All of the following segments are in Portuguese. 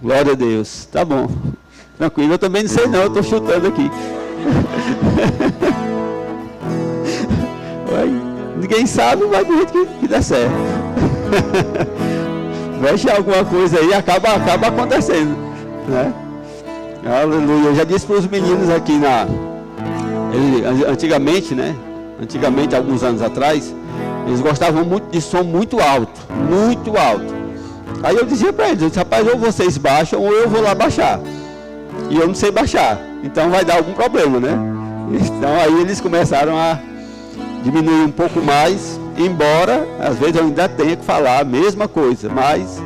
Glória a Deus. Tá bom. Tranquilo, eu também não sei não, eu estou chutando aqui. Ninguém sabe, mas do jeito que dá certo. Mexe alguma coisa aí, acaba acontecendo, né? Aleluia. Eu já disse para os meninos aqui antigamente, né? Antigamente, alguns anos atrás, eles gostavam muito de som muito alto, muito alto. Aí eu dizia para eles, rapaz, ou vocês baixam ou eu vou lá baixar. E eu não sei baixar, então vai dar algum problema, né? Então aí eles começaram a diminuir um pouco mais, embora às vezes eu ainda tenha que falar a mesma coisa, mas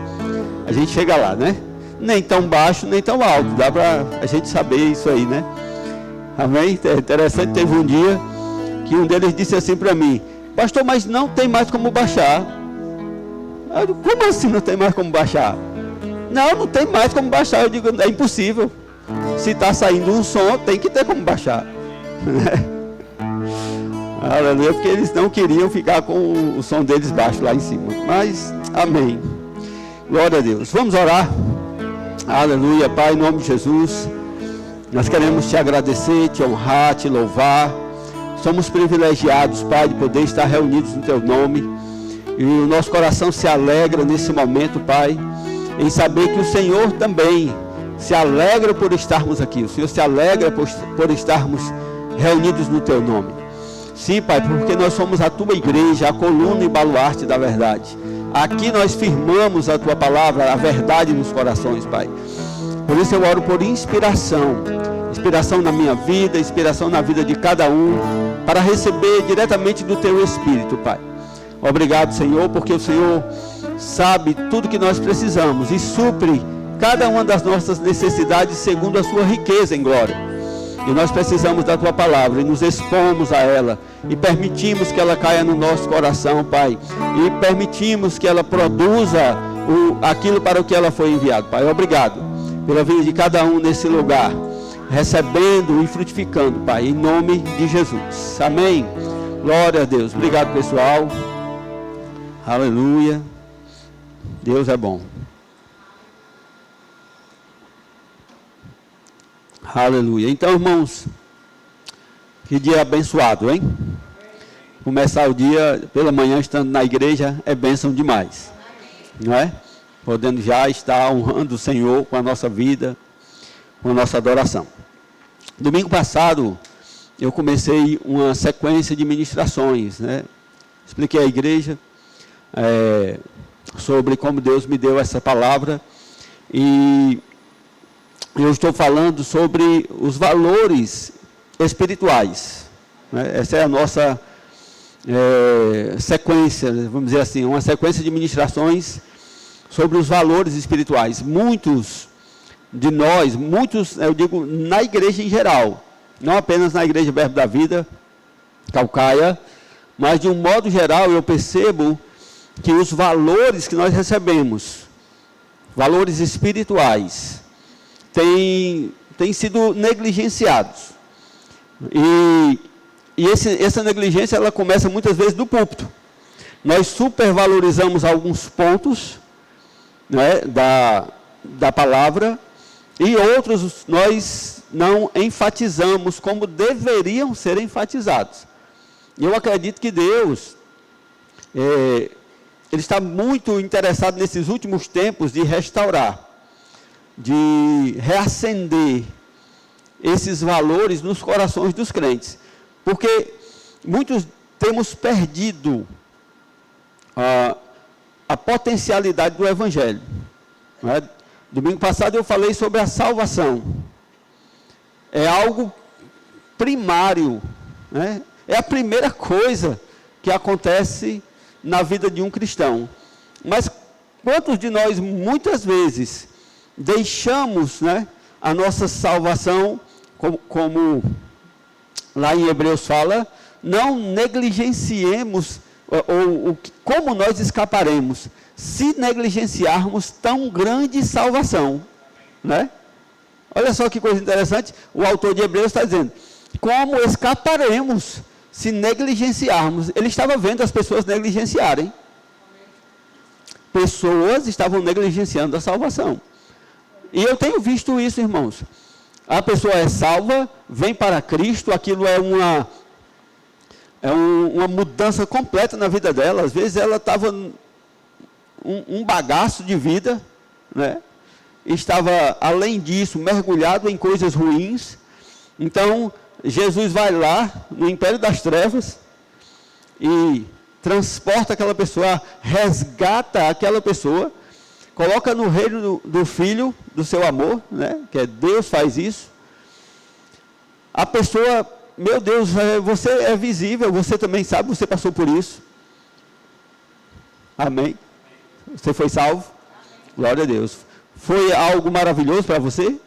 a gente chega lá, né? Nem tão baixo, nem tão alto, dá para a gente saber isso aí, né? Amém? É interessante, teve um dia que um deles disse assim para mim, pastor, mas não tem mais como baixar. Eu digo, como assim não tem mais como baixar? Não tem mais como baixar. Eu digo, é impossível. Se está saindo um som, tem que ter como baixar. Aleluia, porque eles não queriam ficar com o som deles baixo lá em cima. Mas, amém. Glória a Deus. Vamos orar. Aleluia, Pai, em nome de Jesus. Nós queremos te agradecer, te honrar, te louvar. Somos privilegiados, Pai, de poder estar reunidos no teu nome. E o nosso coração se alegra nesse momento, Pai, em saber que o Senhor também se alegra por estarmos aqui. O Senhor se alegra por estarmos reunidos no teu nome. Sim, Pai, porque nós somos a tua igreja, a coluna e baluarte da verdade. Aqui nós firmamos a tua palavra, a verdade nos corações, Pai. Por isso eu oro por inspiração na minha vida, inspiração na vida de cada um, para receber diretamente do teu Espírito, Pai. Obrigado, Senhor, porque o Senhor sabe tudo que nós precisamos e supre cada uma das nossas necessidades segundo a sua riqueza em glória. E nós precisamos da tua palavra e nos expomos a ela e permitimos que ela caia no nosso coração, Pai, e permitimos que ela produza aquilo para o que ela foi enviada, Pai. Obrigado pela vida de cada um nesse lugar, recebendo e frutificando, Pai, em nome de Jesus. Amém. Glória a Deus. Obrigado, pessoal. Aleluia. Deus é bom. Aleluia. Então, irmãos, que dia abençoado, hein? Começar o dia pela manhã estando na igreja é bênção demais, não é? Podendo já estar honrando o Senhor com a nossa vida, com a nossa adoração. Domingo passado, eu comecei uma sequência de ministrações, né? Expliquei à igreja sobre como Deus me deu essa palavra e eu estou falando sobre os valores espirituais, né? Essa é a nossa sequência, vamos dizer assim, uma sequência de ministrações sobre os valores espirituais. Muitos de nós, eu digo na igreja em geral, não apenas na igreja Verbo da Vida, Calcaia, mas de um modo geral eu percebo que os valores que nós recebemos, valores espirituais, têm sido negligenciados. E essa negligência, ela começa muitas vezes do púlpito. Nós supervalorizamos alguns pontos, né, da palavra, e outros nós não enfatizamos como deveriam ser enfatizados. Eu acredito que Deus, Ele está muito interessado nesses últimos tempos de restaurar, de reacender esses valores nos corações dos crentes. Porque muitos temos perdido a potencialidade do Evangelho. Não é? Domingo passado eu falei sobre a salvação. É algo primário, né? É a primeira coisa que acontece na vida de um cristão. Mas quantos de nós, muitas vezes, deixamos, né, a nossa salvação, como lá em Hebreus fala, não negligenciemos, como nós escaparemos, se negligenciarmos tão grande salvação, né? Olha só que coisa interessante, o autor de Hebreus está dizendo, como escaparemos se negligenciarmos? Ele estava vendo as pessoas negligenciarem. Pessoas estavam negligenciando a salvação. E eu tenho visto isso, irmãos. A pessoa é salva, vem para Cristo, aquilo é uma mudança completa na vida dela. Às vezes ela estava um bagaço de vida, né? Estava, além disso, mergulhado em coisas ruins. Então, Jesus vai lá, no império das trevas, e transporta aquela pessoa, resgata aquela pessoa, coloca no reino do Filho, do seu amor, né? Que é Deus faz isso. A pessoa, meu Deus, você é visível, você também sabe, você passou por isso. Amém? Você foi salvo? Glória a Deus. Foi algo maravilhoso para você?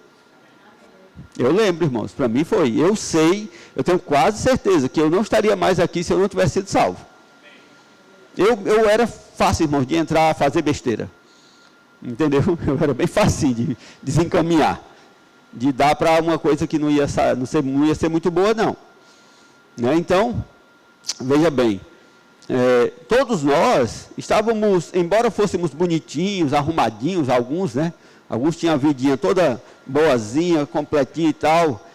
Eu lembro, irmãos, para mim foi. Eu sei, eu tenho quase certeza que eu não estaria mais aqui se eu não tivesse sido salvo. Eu era fácil, irmãos, de entrar, fazer besteira. Entendeu? Eu era bem fácil de desencaminhar. De dar para uma coisa que não ia ser muito boa, não. Né? Então, veja bem. Todos nós estávamos, embora fôssemos bonitinhos, arrumadinhos, alguns, né? Alguns tinham a vidinha toda boazinha, completinha e tal,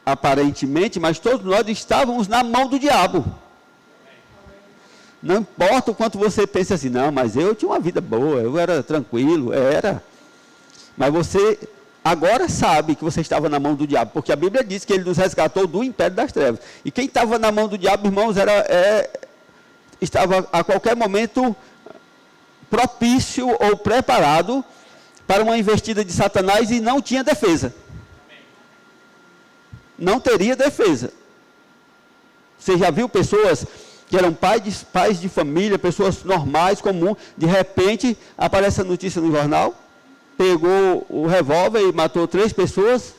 aparentemente, mas todos nós estávamos na mão do diabo. Não importa o quanto você pense assim, não, mas eu tinha uma vida boa, eu era tranquilo, era. Mas você agora sabe que você estava na mão do diabo, porque a Bíblia diz que ele nos resgatou do império das trevas. E quem estava na mão do diabo, irmãos, estava a qualquer momento propício ou preparado para uma investida de Satanás e não tinha defesa. Não teria defesa. Você já viu pessoas que eram pais de família, pessoas normais, comuns, de repente aparece a notícia no jornal, pegou o revólver e matou 3 pessoas,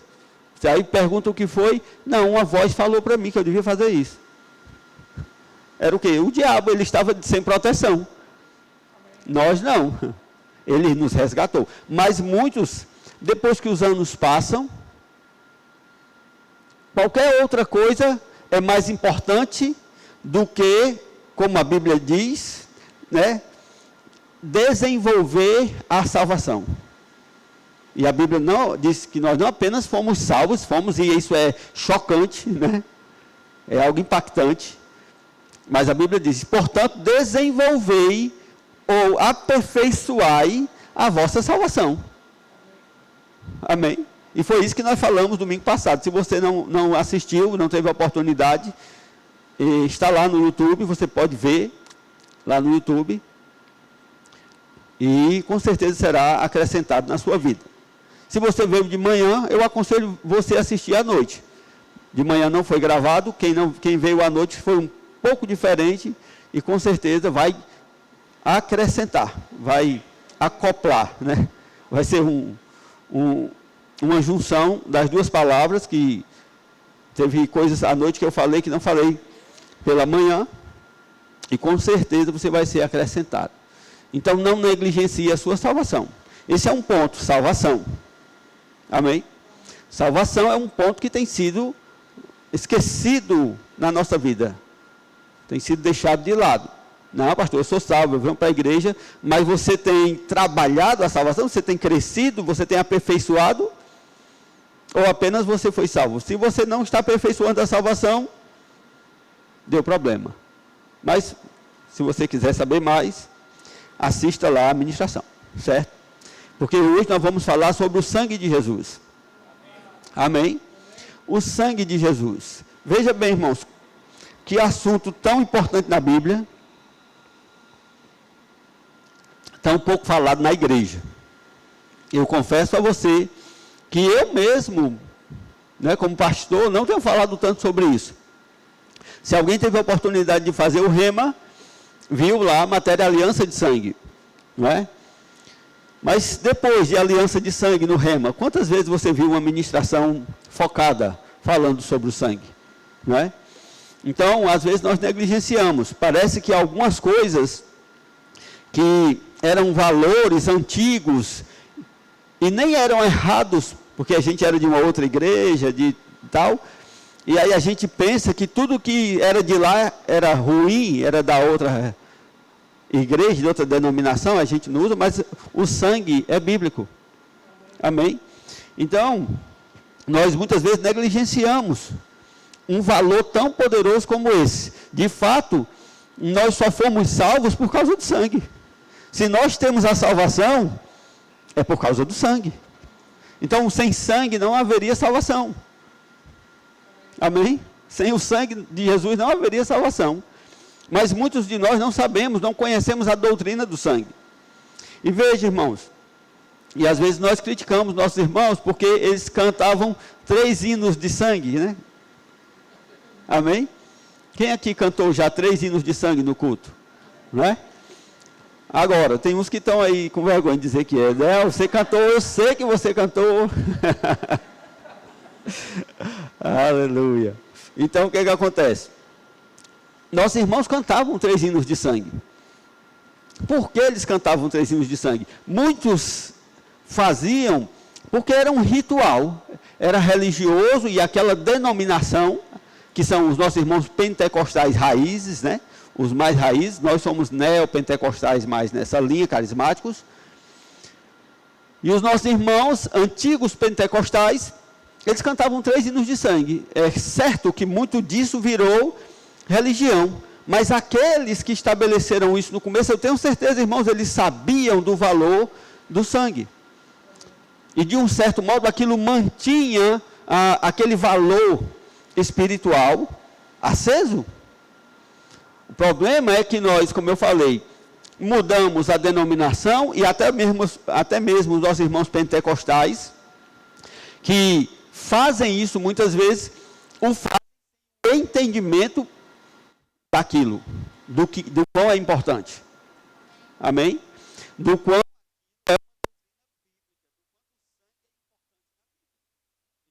aí pergunta o que foi, não, uma voz falou para mim que eu devia fazer isso. Era o quê? O diabo, ele estava sem proteção. Nós não. Ele nos resgatou. Mas muitos, depois que os anos passam, qualquer outra coisa é mais importante do que, como a Bíblia diz, né, desenvolver a salvação. E a Bíblia não diz que nós não apenas fomos salvos, e isso é chocante, né? É algo impactante. Mas a Bíblia diz, portanto, desenvolvei ou aperfeiçoai a vossa salvação. Amém? E foi isso que nós falamos domingo passado. Se você não assistiu, não teve a oportunidade, está lá no YouTube, você pode ver lá no YouTube. E com certeza será acrescentado na sua vida. Se você veio de manhã, eu aconselho você a assistir à noite. De manhã não foi gravado, quem veio à noite foi um pouco diferente e com certeza vai acrescentar, vai acoplar, né? Vai ser uma junção das duas palavras, que teve coisas à noite que eu falei que não falei pela manhã, e com certeza você vai ser acrescentado. Então não negligencie a sua salvação. Esse é um ponto, salvação. Amém? Salvação é um ponto que tem sido esquecido na nossa vida. Tem sido deixado de lado. Não, pastor, eu sou salvo, eu venho para a igreja, mas você tem trabalhado a salvação, você tem crescido, você tem aperfeiçoado, ou apenas você foi salvo? Se você não está aperfeiçoando a salvação, deu problema. Mas, se você quiser saber mais, assista lá a ministração, certo? Porque hoje nós vamos falar sobre o sangue de Jesus. Amém? O sangue de Jesus. Veja bem, irmãos, que assunto tão importante na Bíblia, tão pouco falado na igreja. Eu confesso a você que eu mesmo, né, como pastor, não tenho falado tanto sobre isso. Se alguém teve a oportunidade de fazer o rema, viu lá a matéria aliança de sangue, não é? Mas depois de aliança de sangue no rema, quantas vezes você viu uma ministração focada, falando sobre o sangue, não é? Então, às vezes nós negligenciamos. Parece que algumas coisas que eram valores antigos e nem eram errados, porque a gente era de uma outra igreja, de tal, e aí a gente pensa que tudo que era de lá era ruim, era da outra igreja, de outra denominação, a gente não usa, mas o sangue é bíblico. Amém? Então, nós muitas vezes negligenciamos um valor tão poderoso como esse. De fato, nós só fomos salvos por causa do sangue. Se nós temos a salvação, é por causa do sangue. Então, sem sangue não haveria salvação. Amém? Sem o sangue de Jesus não haveria salvação. Mas muitos de nós não sabemos, não conhecemos a doutrina do sangue. E veja, irmãos, e às vezes nós criticamos nossos irmãos porque eles cantavam 3 hinos de sangue, né? Amém? Quem aqui cantou já 3 hinos de sangue no culto? Não é? Agora, tem uns que estão aí com vergonha de dizer que é. Você cantou, eu sei que você cantou. Aleluia. Então, o que acontece? Nossos irmãos cantavam 3 hinos de sangue. Por que eles cantavam 3 hinos de sangue? Muitos faziam porque era um ritual, era religioso, e aquela denominação, que são os nossos irmãos pentecostais raízes, né? Os mais raízes, nós somos neopentecostais mais nessa linha, carismáticos. E os nossos irmãos antigos pentecostais, eles cantavam 3 hinos de sangue. É certo que muito disso virou religião, mas aqueles que estabeleceram isso no começo, eu tenho certeza, irmãos, eles sabiam do valor do sangue. E de um certo modo aquilo mantinha aquele valor espiritual aceso. O problema é que nós, como eu falei, mudamos a denominação, e até mesmo os nossos irmãos pentecostais, que fazem isso muitas vezes, o entendimento daquilo, do quão é importante. Amém? Do quão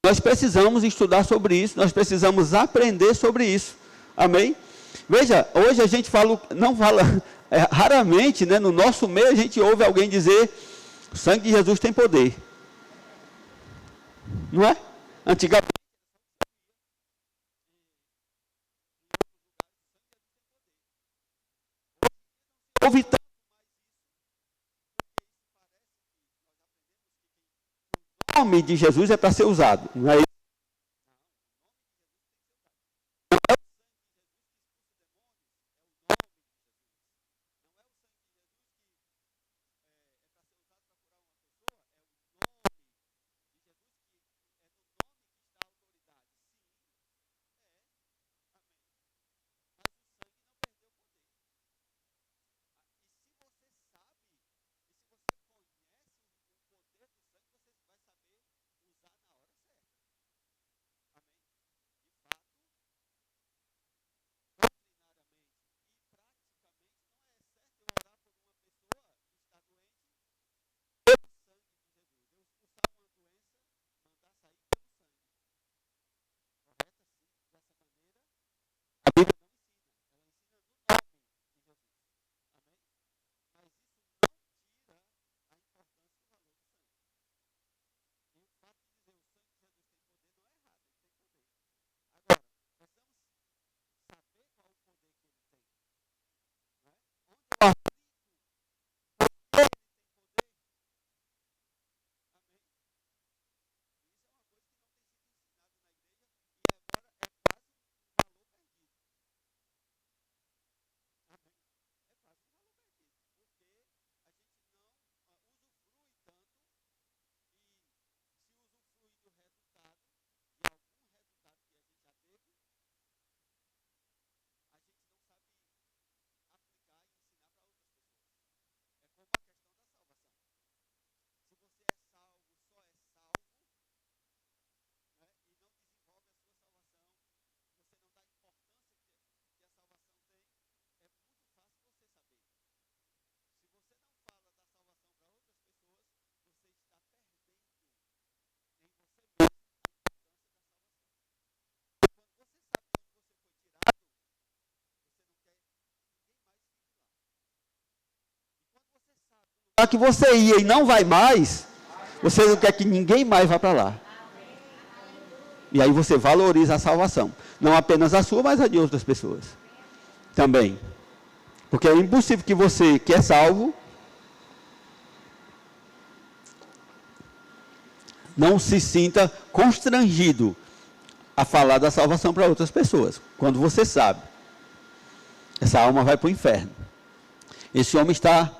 nós precisamos estudar sobre isso, nós precisamos aprender sobre isso. Amém? Veja, hoje a gente não fala, raramente, né, no nosso meio a gente ouve alguém dizer: o sangue de Jesus tem poder. Não é? Antigamente, houve tanto. O nome de Jesus é para ser usado, não é? A Bíblia que você ia e não vai mais, você não quer que ninguém mais vá para lá. E aí você valoriza a salvação. Não apenas a sua, mas a de outras pessoas. Também. Porque é impossível que você, que é salvo, não se sinta constrangido a falar da salvação para outras pessoas. Quando você sabe, essa alma vai para o inferno. Esse homem está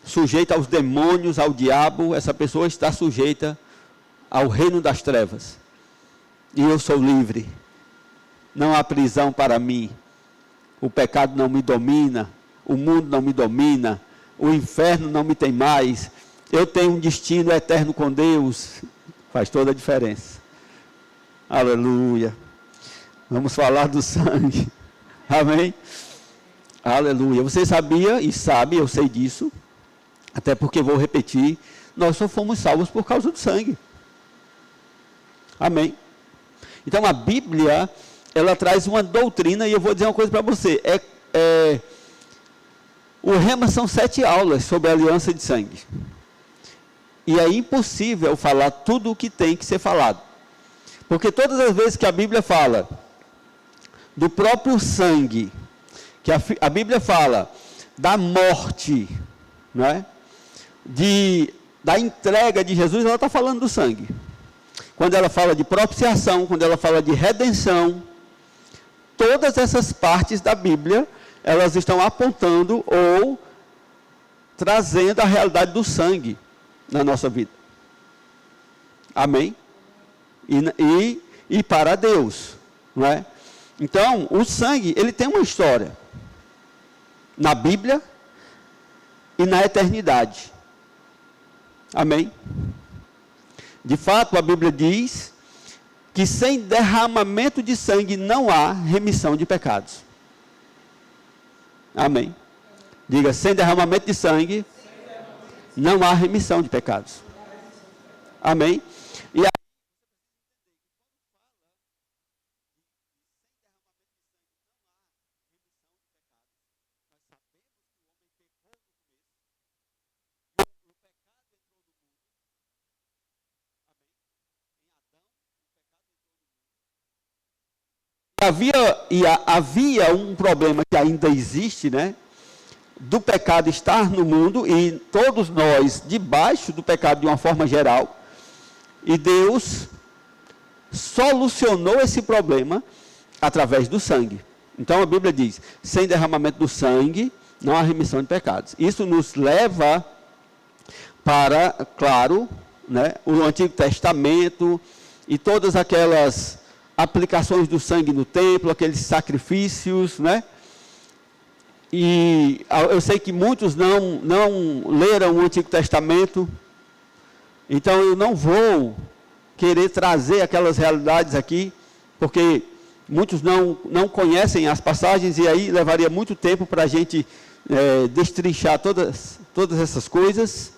sujeito aos demônios, ao diabo, essa pessoa está sujeita ao reino das trevas. E eu sou livre. Não há prisão para mim. O pecado não me domina, o mundo não me domina, o inferno não me tem mais. Eu tenho um destino eterno com Deus. Faz toda a diferença. Aleluia. Vamos falar do sangue. Amém? Aleluia. Você sabia e sabe, eu sei disso, até porque vou repetir, nós só fomos salvos por causa do sangue. Amém? Então a Bíblia, ela traz uma doutrina, e eu vou dizer uma coisa para você. O Rema são 7 aulas sobre a aliança de sangue. E é impossível falar tudo o que tem que ser falado. Porque todas as vezes que a Bíblia fala do próprio sangue, que a Bíblia fala da morte, não é? Da entrega de Jesus, ela está falando do sangue. Quando ela fala de propiciação, quando ela fala de redenção, todas essas partes da Bíblia, elas estão apontando ou trazendo a realidade do sangue na nossa vida. Amém? E para Deus, não é? Então, o sangue, ele tem uma história na Bíblia e na eternidade. Amém? De fato, a Bíblia diz que sem derramamento de sangue não há remissão de pecados. Amém? Diga, sem derramamento de sangue não há remissão de pecados. Amém? E a havia um problema que ainda existe, né? Do pecado estar no mundo, e todos nós debaixo do pecado de uma forma geral, e Deus solucionou esse problema através do sangue. Então a Bíblia diz, sem derramamento do sangue não há remissão de pecados. Isso nos leva para, claro, né, o Antigo Testamento e todas aquelas aplicações do sangue no templo, aqueles sacrifícios, né? E eu sei que muitos não leram o Antigo Testamento, então eu não vou querer trazer aquelas realidades aqui, porque muitos não conhecem as passagens, e aí levaria muito tempo para a gente destrinchar todas essas coisas,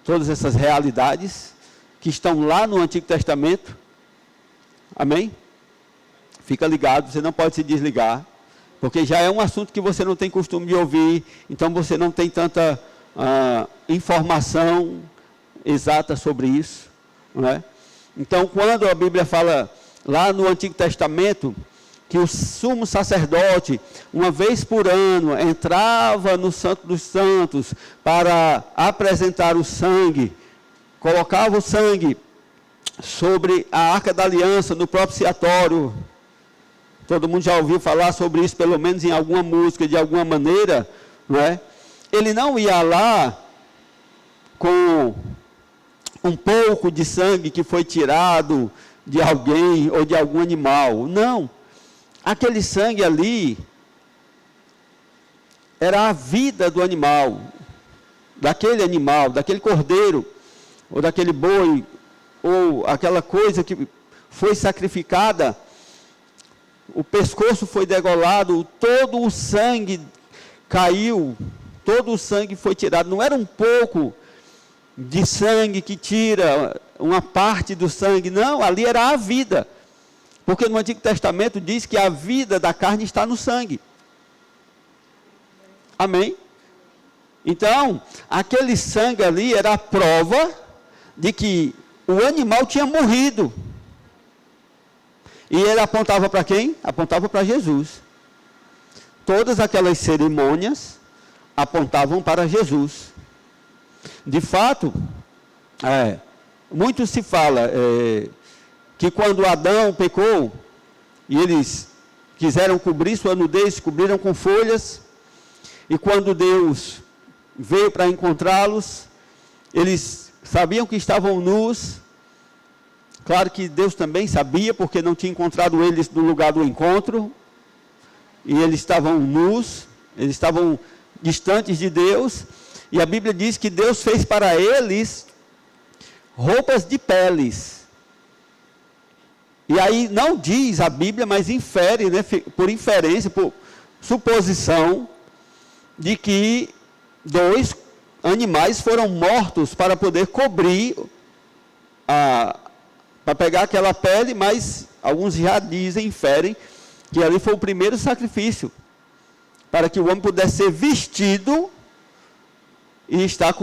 todas essas realidades que estão lá no Antigo Testamento. Amém? Fica ligado, você não pode se desligar, porque já é um assunto que você não tem costume de ouvir, então você não tem tanta informação exata sobre isso, não é? Então, quando a Bíblia fala lá no Antigo Testamento que o sumo sacerdote, uma vez por ano, entrava no Santo dos Santos para apresentar o sangue, colocava o sangue sobre a Arca da Aliança, no propiciatório. Todo mundo já ouviu falar sobre isso, pelo menos em alguma música, de alguma maneira, não é? Ele não ia lá com um pouco de sangue que foi tirado de alguém ou de algum animal. Não. Aquele sangue ali era a vida do animal, daquele cordeiro, ou daquele boi, ou aquela coisa que foi sacrificada. O pescoço foi degolado, todo o sangue caiu, todo o sangue foi tirado. Não era um pouco de sangue que tira uma parte do sangue, não, ali era a vida. Porque no Antigo Testamento diz que a vida da carne está no sangue. Amém? Então, aquele sangue ali era a prova de que o animal tinha morrido. E ele apontava para quem? Apontava para Jesus. Todas aquelas cerimônias apontavam para Jesus. De fato, muito se fala que quando Adão pecou, e eles quiseram cobrir sua nudez, cobriram com folhas, e quando Deus veio para encontrá-los, eles sabiam que estavam nus. Claro que Deus também sabia, porque não tinha encontrado eles no lugar do encontro, e eles estavam nus, eles estavam distantes de Deus, e a Bíblia diz que Deus fez para eles roupas de peles. E aí não diz a Bíblia, mas infere, né, por inferência, por suposição, de que 2 animais foram mortos para poder cobrir, para pegar aquela pele, mas alguns já dizem, inferem, que ali foi o primeiro sacrifício, para que o homem pudesse ser vestido e estar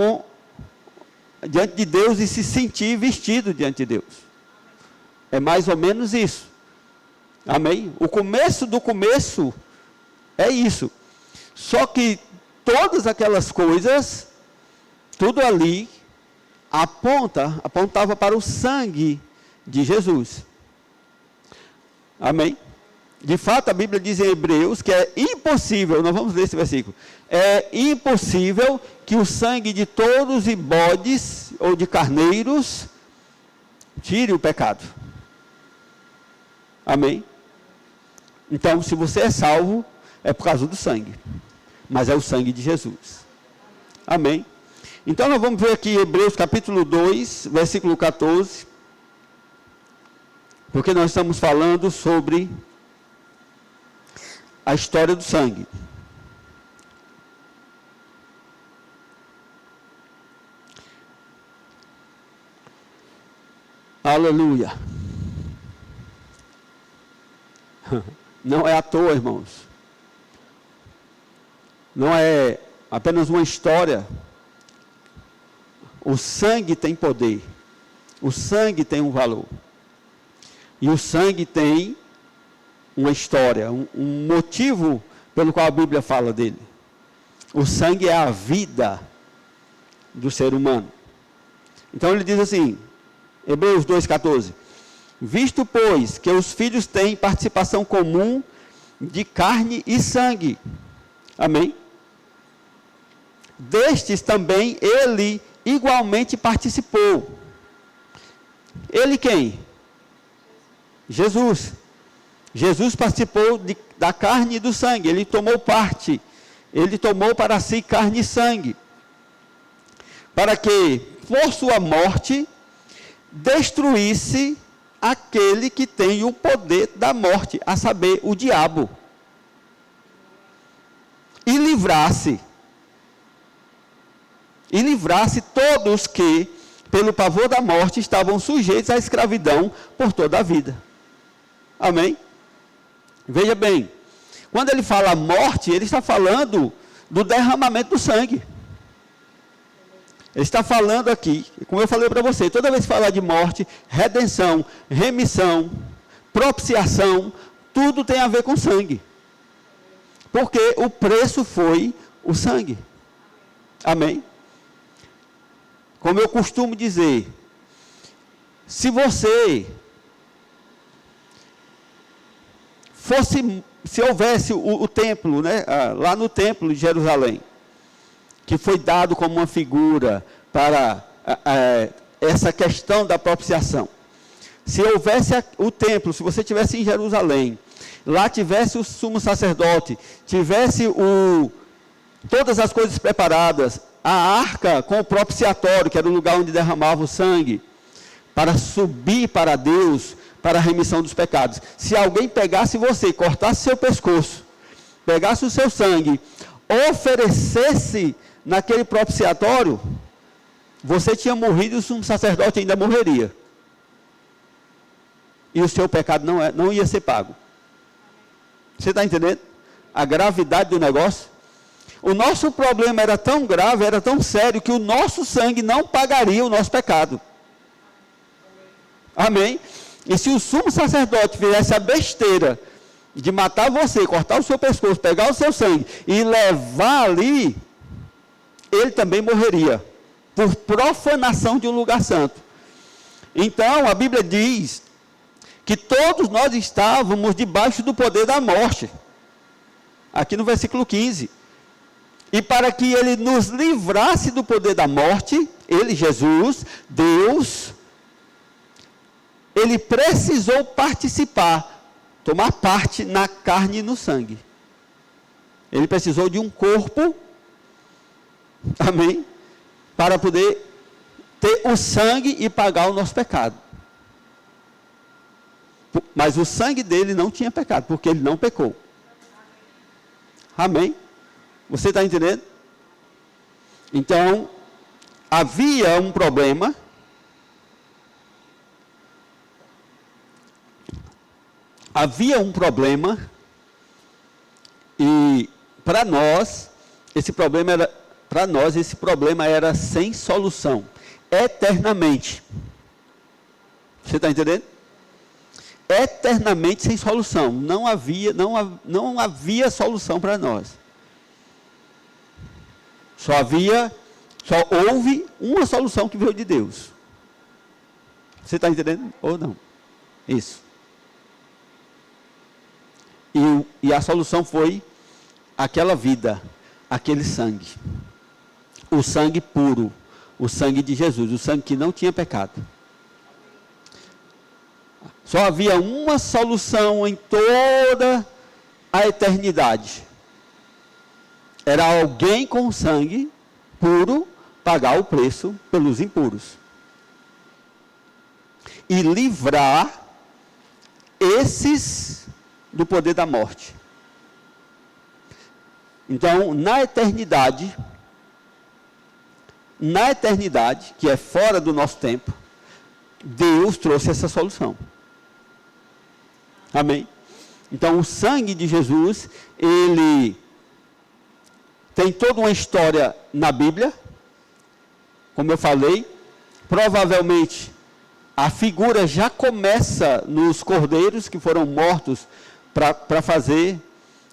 diante de Deus e se sentir vestido diante de Deus. É mais ou menos isso. Amém? O começo do começo é isso. Só que todas aquelas coisas, tudo ali, apontava para o sangue de Jesus. Amém? De fato, a Bíblia diz em Hebreus que é impossível, nós vamos ler esse versículo, é impossível que o sangue de touros e bodes, ou de carneiros, tire o pecado. Amém? Então, se você é salvo, é por causa do sangue, mas é o sangue de Jesus. Amém? Então, nós vamos ver aqui Hebreus capítulo 2, versículo 14, porque nós estamos falando sobre a história do sangue. Aleluia. Não é à toa, irmãos. Não é apenas uma história. O sangue tem poder. O sangue tem um valor. E o sangue tem uma história, um motivo pelo qual a Bíblia fala dele. O sangue é a vida do ser humano. Então ele diz assim, Hebreus 2,14: visto, pois, que os filhos têm participação comum de carne e sangue. Amém? Destes também ele igualmente participou. Ele quem? Jesus. Jesus participou da carne e do sangue, ele tomou parte, ele tomou para si carne e sangue, para que, por sua morte, destruísse aquele que tem o poder da morte, a saber, o diabo, e livrasse todos que, pelo pavor da morte, estavam sujeitos à escravidão por toda a vida. Amém? Veja bem, quando ele fala morte, ele está falando do derramamento do sangue. Ele está falando aqui, como eu falei para você, toda vez que falar de morte, redenção, remissão, propiciação, tudo tem a ver com sangue. Porque o preço foi o sangue. Amém? Como eu costumo dizer, se houvesse o templo, né, lá no templo de Jerusalém, que foi dado como uma figura para essa questão da propiciação. Se houvesse o templo, se você estivesse em Jerusalém, lá tivesse o sumo sacerdote, tivesse todas as coisas preparadas, a arca com o propiciatório, que era o lugar onde derramava o sangue, para subir para Deus, para a remissão dos pecados. Se alguém pegasse você, cortasse seu pescoço, pegasse o seu sangue, oferecesse naquele propiciatório, você tinha morrido e o sumo sacerdote ainda morreria. E o seu pecado não ia ser pago. Você está entendendo a gravidade do negócio? O nosso problema era tão grave, era tão sério, que o nosso sangue não pagaria o nosso pecado. Amém? E se o sumo sacerdote fizesse a besteira de matar você, cortar o seu pescoço, pegar o seu sangue e levar ali, ele também morreria por profanação de um lugar santo. Então, a Bíblia diz que todos nós estávamos debaixo do poder da morte. Aqui no versículo 15. E para que ele nos livrasse do poder da morte, ele, Jesus, Deus, ele precisou participar, tomar parte na carne e no sangue. Ele precisou de um corpo, amém, para poder ter o sangue e pagar o nosso pecado. Mas o sangue dele não tinha pecado, porque ele não pecou. Amém? Você está entendendo? Então, havia um problema. E para nós, esse problema era sem solução, eternamente. Você está entendendo? Eternamente sem solução. Não havia solução para nós. Só houve uma solução que veio de Deus. Você está entendendo ou não? Isso. E a solução foi aquela vida, aquele sangue. O sangue puro, o sangue de Jesus, o sangue que não tinha pecado. Só havia uma solução em toda a eternidade. Era alguém com sangue puro pagar o preço pelos impuros. E livrar esses do poder da morte. Então, na eternidade, que é fora do nosso tempo, Deus trouxe essa solução. Amém? Então, o sangue de Jesus, ele tem toda uma história na Bíblia, como eu falei. Provavelmente, a figura já começa nos cordeiros que foram mortos para fazer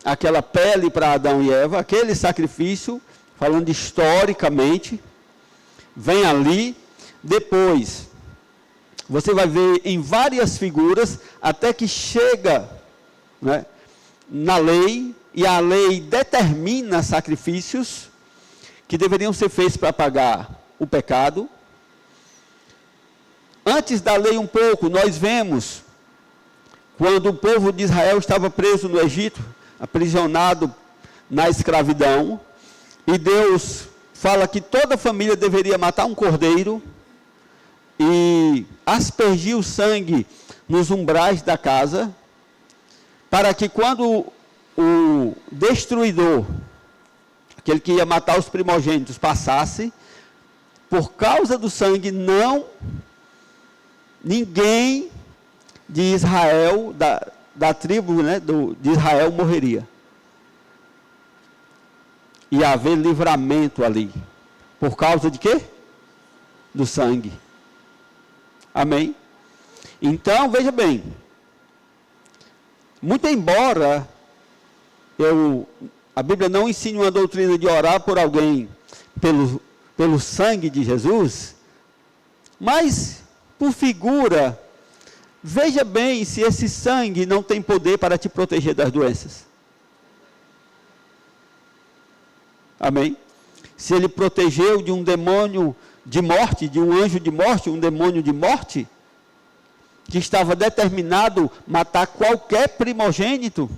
aquela pele para Adão e Eva, aquele sacrifício, falando historicamente, vem ali. Depois, você vai ver em várias figuras, até que chega, né, na lei, e a lei determina sacrifícios que deveriam ser feitos para pagar o pecado. Antes da lei um pouco, nós vemos, quando o povo de Israel estava preso no Egito, aprisionado na escravidão, e Deus fala que toda família deveria matar um cordeiro, e aspergir o sangue nos umbrais da casa, para que quando o destruidor, aquele que ia matar os primogênitos, passasse, por causa do sangue, ninguém de Israel, da tribo, né, de Israel, morreria. Ia haver livramento ali. Por causa de quê? Do sangue. Amém? Então, veja bem. Muito embora a Bíblia não ensine uma doutrina de orar por alguém pelo sangue de Jesus, mas, por figura, veja bem se esse sangue não tem poder para te proteger das doenças. Amém? Se ele protegeu de um demônio de morte, de um anjo de morte, um demônio de morte, que estava determinado matar qualquer primogênito,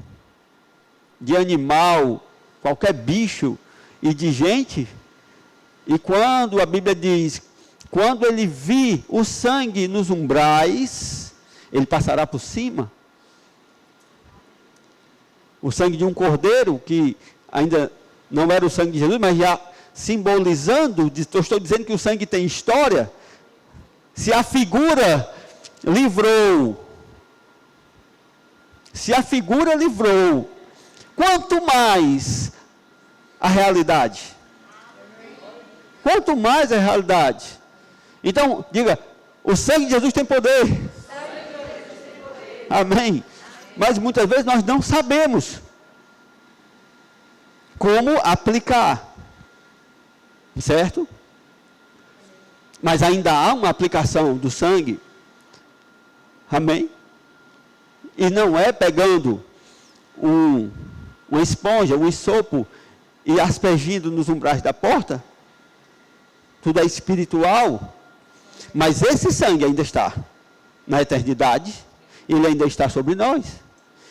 de animal, qualquer bicho e de gente, e quando a Bíblia diz, quando ele vir o sangue nos umbrais, ele passará por cima. O sangue de um cordeiro, que ainda não era o sangue de Jesus, mas já simbolizando, estou dizendo que o sangue tem história. Se a figura livrou, quanto mais a realidade? Quanto mais a realidade? Então, diga, o sangue de Jesus tem poder. Amém? Mas muitas vezes nós não sabemos como aplicar. Certo? Mas ainda há uma aplicação do sangue. Amém? E não é pegando uma esponja, um ensopo e aspergindo nos umbrais da porta. Tudo é espiritual. Mas esse sangue ainda está na eternidade. Ele ainda está sobre nós.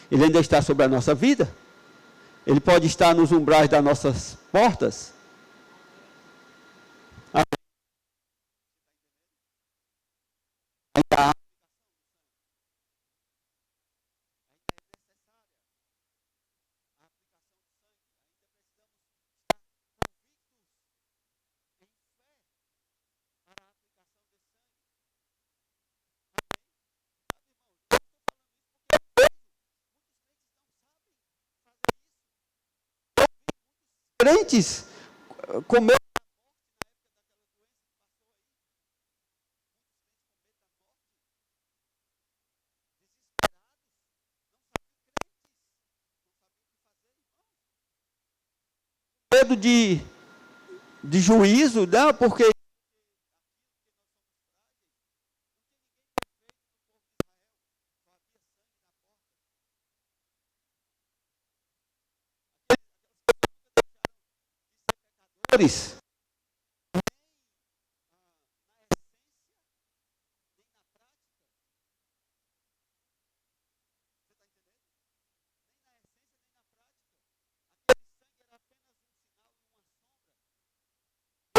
Ele ainda está sobre a nossa vida. Ele pode estar nos umbrais das nossas portas. Ainda há crentes com medo de juízo, não, porque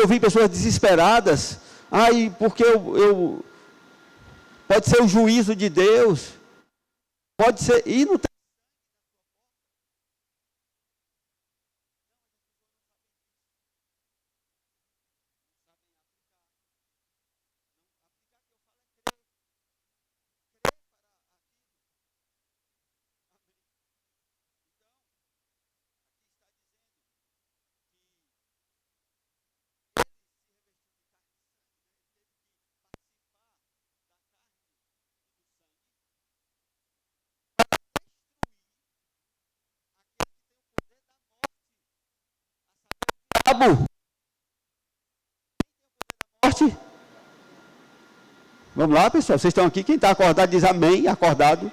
eu vi pessoas desesperadas. Ai, porque pode ser o juízo de Deus. Pode ser, e não tem. Morte. Vamos lá, pessoal. Vocês estão aqui. Quem está acordado diz amém. Acordado.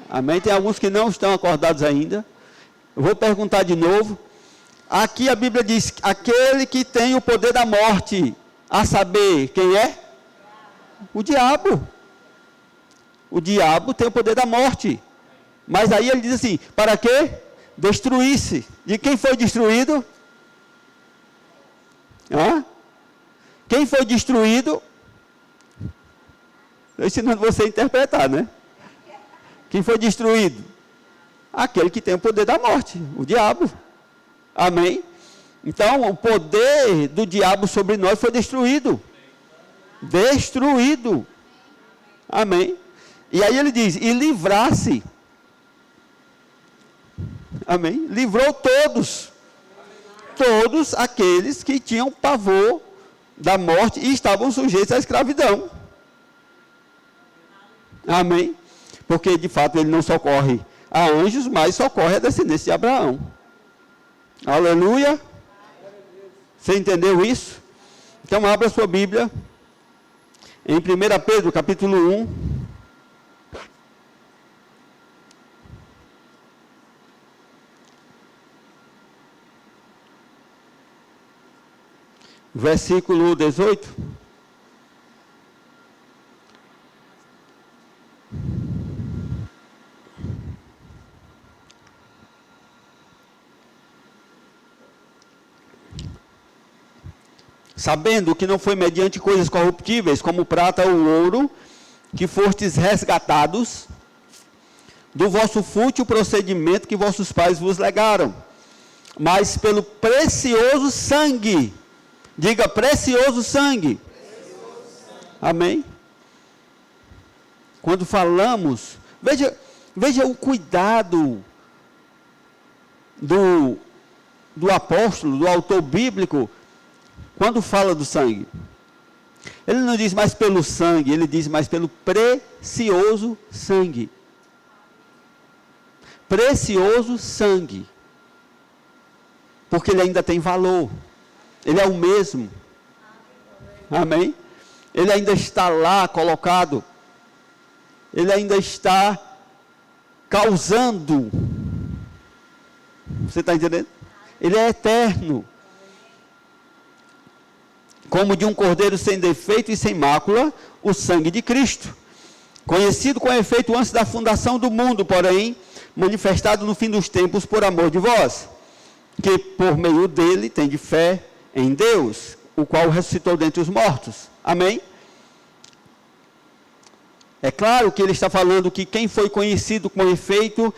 Amém. Tem alguns que não estão acordados ainda. Eu vou perguntar de novo. Aqui a Bíblia diz: aquele que tem o poder da morte, a saber, quem é? O diabo. O diabo tem o poder da morte. Mas aí ele diz assim: para quê? Destruir-se. De quem foi destruído? Hã? Quem foi destruído? Estou ensinando você a interpretar, né? Quem foi destruído? Aquele que tem o poder da morte, o diabo. Amém? Então, o poder do diabo sobre nós foi destruído. Destruído. Amém? E aí ele diz: e livrar-se. Amém? Livrou todos. Todos aqueles que tinham pavor da morte e estavam sujeitos à escravidão. Amém? Porque de fato ele não socorre a anjos, mas socorre a descendência de Abraão. Aleluia. Você entendeu isso? Então abra sua Bíblia em 1 Pedro capítulo 1. Versículo 18. Sabendo que não foi mediante coisas corruptíveis, como prata ou ouro, que fostes resgatados do vosso fútil procedimento que vossos pais vos legaram, mas pelo precioso sangue. Diga, precioso sangue. Amém? Quando falamos, veja o cuidado do apóstolo, do autor bíblico, quando fala do sangue. Ele não diz mais pelo sangue, ele diz mais pelo precioso sangue. Precioso sangue. Porque ele ainda tem valor. Ele é o mesmo. Amém? Ele ainda está lá colocado. ele ainda está causando. Você está entendendo? Ele é eterno. Como de um cordeiro sem defeito e sem mácula, o sangue de Cristo, conhecido com efeito antes da fundação do mundo, porém, manifestado no fim dos tempos por amor de vós, que por meio dele tende fé em Deus, o qual ressuscitou dentre os mortos. Amém? É claro que ele está falando que quem foi conhecido com efeito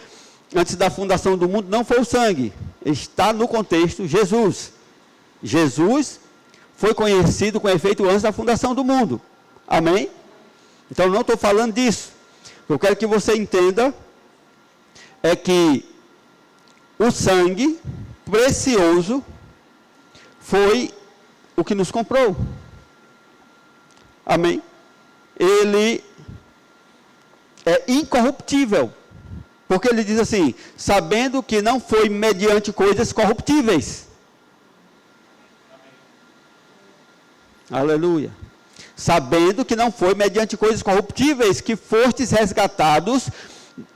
antes da fundação do mundo não foi o sangue. Está no contexto Jesus. Jesus foi conhecido com efeito antes da fundação do mundo. Amém? Então não estou falando disso. O que eu quero que você entenda é que o sangue precioso foi o que nos comprou. Amém? Ele é incorruptível. Porque ele diz assim, sabendo que não foi mediante coisas corruptíveis. Aleluia. Sabendo que não foi mediante coisas corruptíveis que fostes resgatados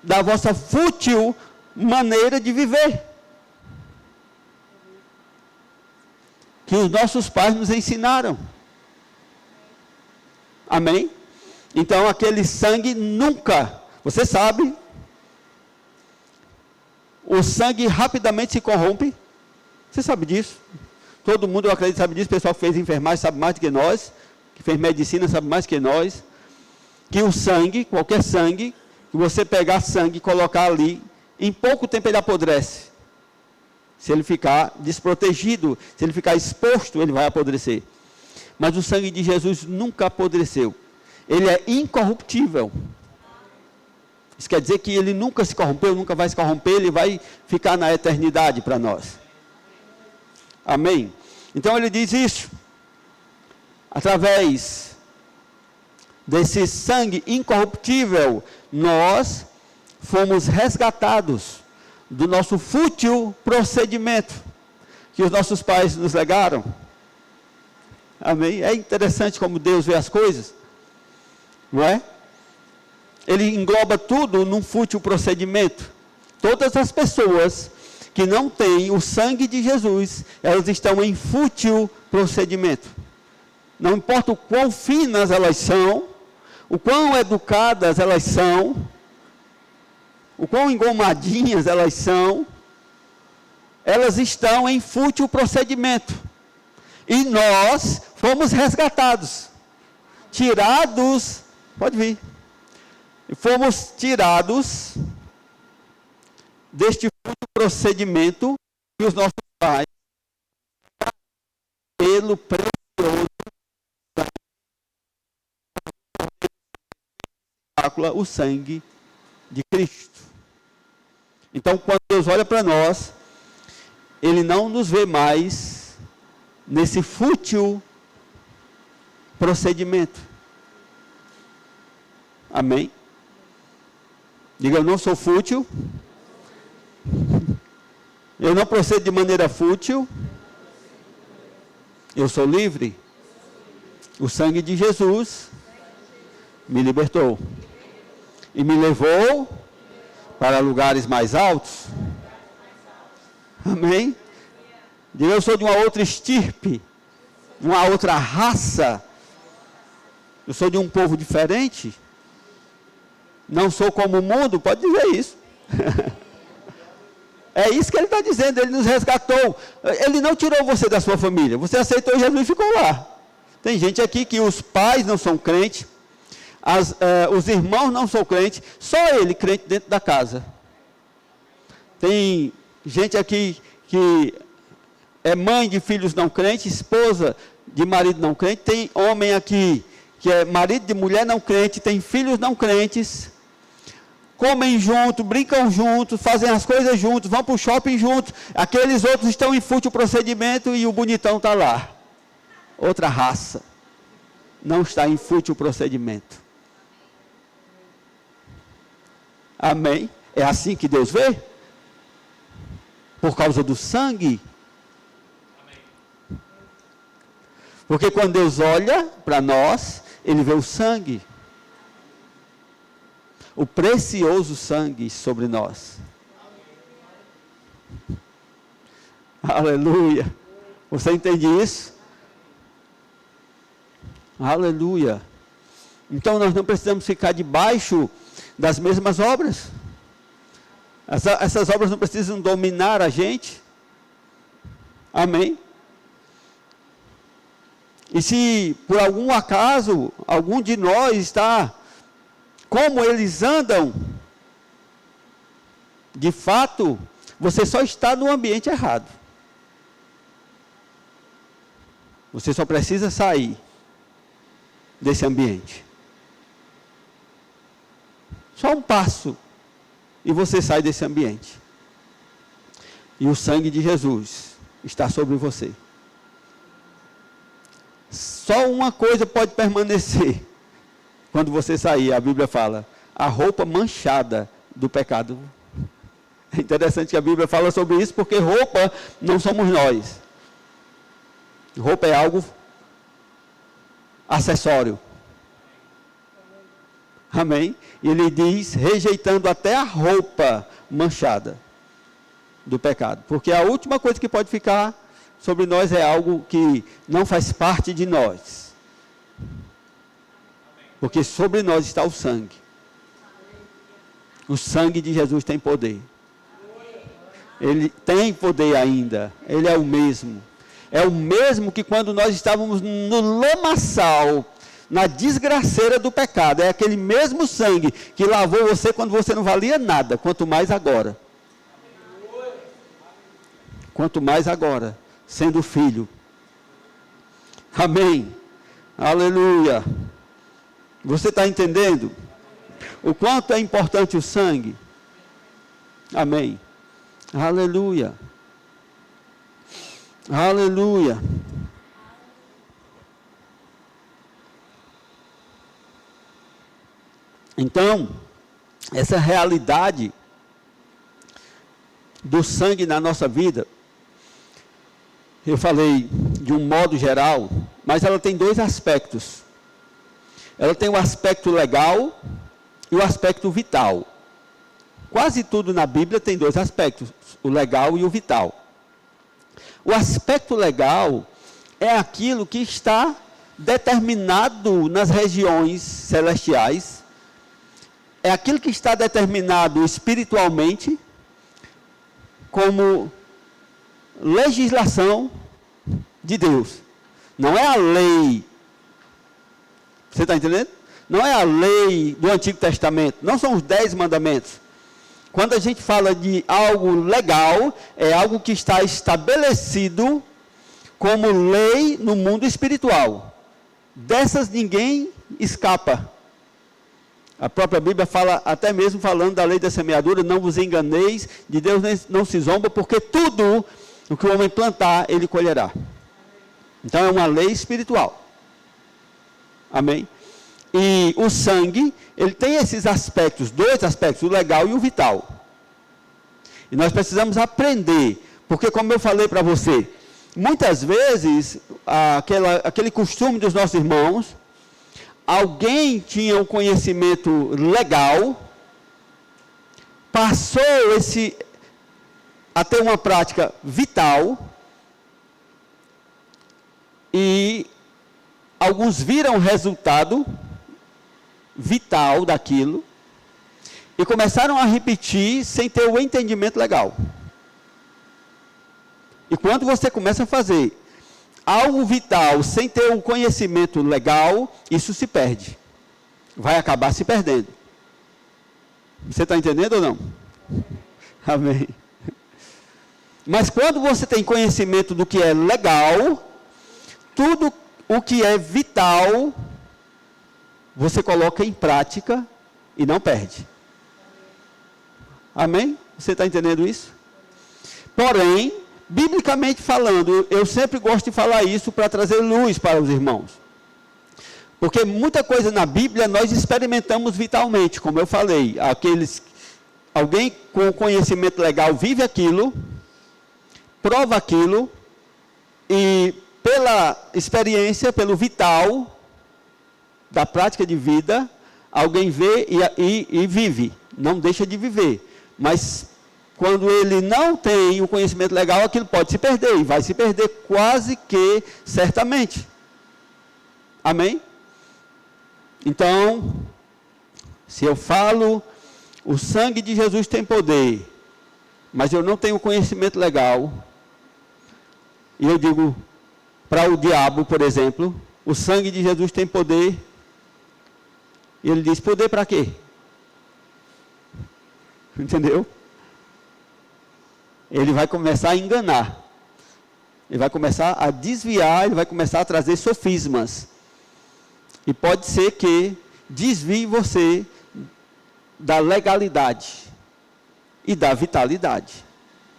da vossa fútil maneira de viver. Que os nossos pais nos ensinaram. Amém? Então aquele sangue nunca, você sabe, o sangue rapidamente se corrompe. Você sabe disso? Todo mundo, eu acredito, sabe disso. O pessoal que fez enfermagem sabe mais do que nós, que fez medicina sabe mais do que nós, que o sangue, qualquer sangue, que você pegar sangue e colocar ali, em pouco tempo ele apodrece. Se ele ficar desprotegido, se ele ficar exposto, ele vai apodrecer. Mas o sangue de Jesus nunca apodreceu. Ele é incorruptível. Isso quer dizer que ele nunca se corrompeu, nunca vai se corromper, ele vai ficar na eternidade para nós. Amém? Então ele diz isso. Através desse sangue incorruptível, nós fomos resgatados do nosso fútil procedimento que os nossos pais nos legaram. Amém? É interessante como Deus vê as coisas, não é? Ele engloba tudo num fútil procedimento. Todas as pessoas que não têm o sangue de Jesus, elas estão em fútil procedimento. Não importa o quão finas elas são, o quão educadas elas são, o quão engomadinhas elas são, elas estão em fútil procedimento. E nós fomos resgatados, tirados, pode vir, e fomos tirados deste fútil procedimento que os nossos pais, pelo precioso o sangue de Cristo. Então, quando Deus olha para nós, Ele não nos vê mais nesse fútil procedimento. Amém? Diga, eu não sou fútil. Eu não procedo de maneira fútil. Eu sou livre. O sangue de Jesus me libertou. E me levou para lugares mais altos. Amém? Diga, eu sou de uma outra estirpe, de uma outra raça. Eu sou de um povo diferente. Não sou como o mundo, pode dizer isso. É isso que ele está dizendo, ele nos resgatou. Ele não tirou você da sua família. Você aceitou Jesus e ficou lá. Tem gente aqui que os pais não são crentes. Os irmãos não são crentes, só ele crente dentro da casa. Tem gente aqui que é mãe de filhos não crentes, esposa de marido não crente, tem homem aqui que é marido de mulher não crente, tem filhos não crentes, comem junto, brincam juntos, fazem as coisas juntos, vão para o shopping juntos, aqueles outros estão em fútil procedimento e o bonitão está lá. Outra raça, não está em fútil procedimento. Amém? É assim que Deus vê? Por causa do sangue? Amém. Porque quando Deus olha para nós, Ele vê o sangue. o precioso sangue sobre nós. Aleluia. Você entende isso? Aleluia. Então nós não precisamos ficar debaixo das mesmas obras. Essas obras não precisam dominar a gente. Amém? E se por algum acaso algum de nós está como eles andam, de fato, você só está no ambiente errado. Você só precisa sair desse ambiente. Só um passo e você sai desse ambiente. E o sangue de Jesus está sobre você. Só uma coisa pode permanecer quando você sair, a Bíblia fala, a roupa manchada do pecado. É interessante que a Bíblia fala sobre isso, porque roupa não somos nós. Roupa é algo acessório. Amém? E ele diz, rejeitando até a roupa manchada do pecado. Porque a última coisa que pode ficar sobre nós é algo que não faz parte de nós. Porque sobre nós está o sangue. O sangue de Jesus tem poder. Ele tem poder ainda. Ele é o mesmo. É o mesmo que quando nós estávamos no lamaçal, na desgraceira do pecado. É aquele mesmo sangue que lavou você quando você não valia nada. Quanto mais agora. Quanto mais agora, sendo filho. Amém. Aleluia. Você está entendendo? O quanto é importante o sangue? Amém. Aleluia. Aleluia. Então, essa realidade do sangue na nossa vida, eu falei de um modo geral, mas ela tem dois aspectos. Ela tem o aspecto legal e o aspecto vital. Quase tudo na Bíblia tem dois aspectos, o legal e o vital. O aspecto legal é aquilo que está determinado nas regiões celestiais, é aquilo que está determinado espiritualmente como legislação de Deus. Não é a lei. Você está entendendo? Não é a lei do Antigo Testamento. Não são os 10 mandamentos. Quando a gente fala de algo legal, é algo que está estabelecido como lei no mundo espiritual. Dessas ninguém escapa. A própria Bíblia fala, até mesmo falando da lei da semeadura, não vos enganeis, de Deus não se zomba, porque tudo o que o homem plantar, ele colherá. Então é uma lei espiritual. Amém? E o sangue, ele tem esses aspectos, dois aspectos, o legal e o vital. E nós precisamos aprender, porque como eu falei para você, muitas vezes, aquele costume dos nossos irmãos, alguém tinha um conhecimento legal, passou a ter uma prática vital, e alguns viram o resultado vital daquilo, e começaram a repetir sem ter o entendimento legal. E quando você começa a fazer algo vital sem ter o conhecimento legal, isso se perde. Vai acabar se perdendo. Você está entendendo ou não? Amém. Mas quando você tem conhecimento do que é legal, tudo o que é vital, você coloca em prática e não perde. Amém? Você está entendendo isso? Porém, biblicamente falando, eu sempre gosto de falar isso para trazer luz para os irmãos. Porque muita coisa na Bíblia nós experimentamos vitalmente, como eu falei. Alguém com conhecimento legal vive aquilo, prova aquilo, e pela experiência, pelo vital da prática de vida, alguém vê e vive, não deixa de viver. Mas quando ele não tem o conhecimento legal, aquilo pode se perder, e vai se perder quase que certamente. Amém? Então, se eu falo, o sangue de Jesus tem poder, mas eu não tenho conhecimento legal, e eu digo para o diabo, por exemplo, o sangue de Jesus tem poder, e ele diz, poder para quê? Entendeu? Ele vai começar a enganar, ele vai começar a desviar, ele vai começar a trazer sofismas, e pode ser que desvie você da legalidade e da vitalidade,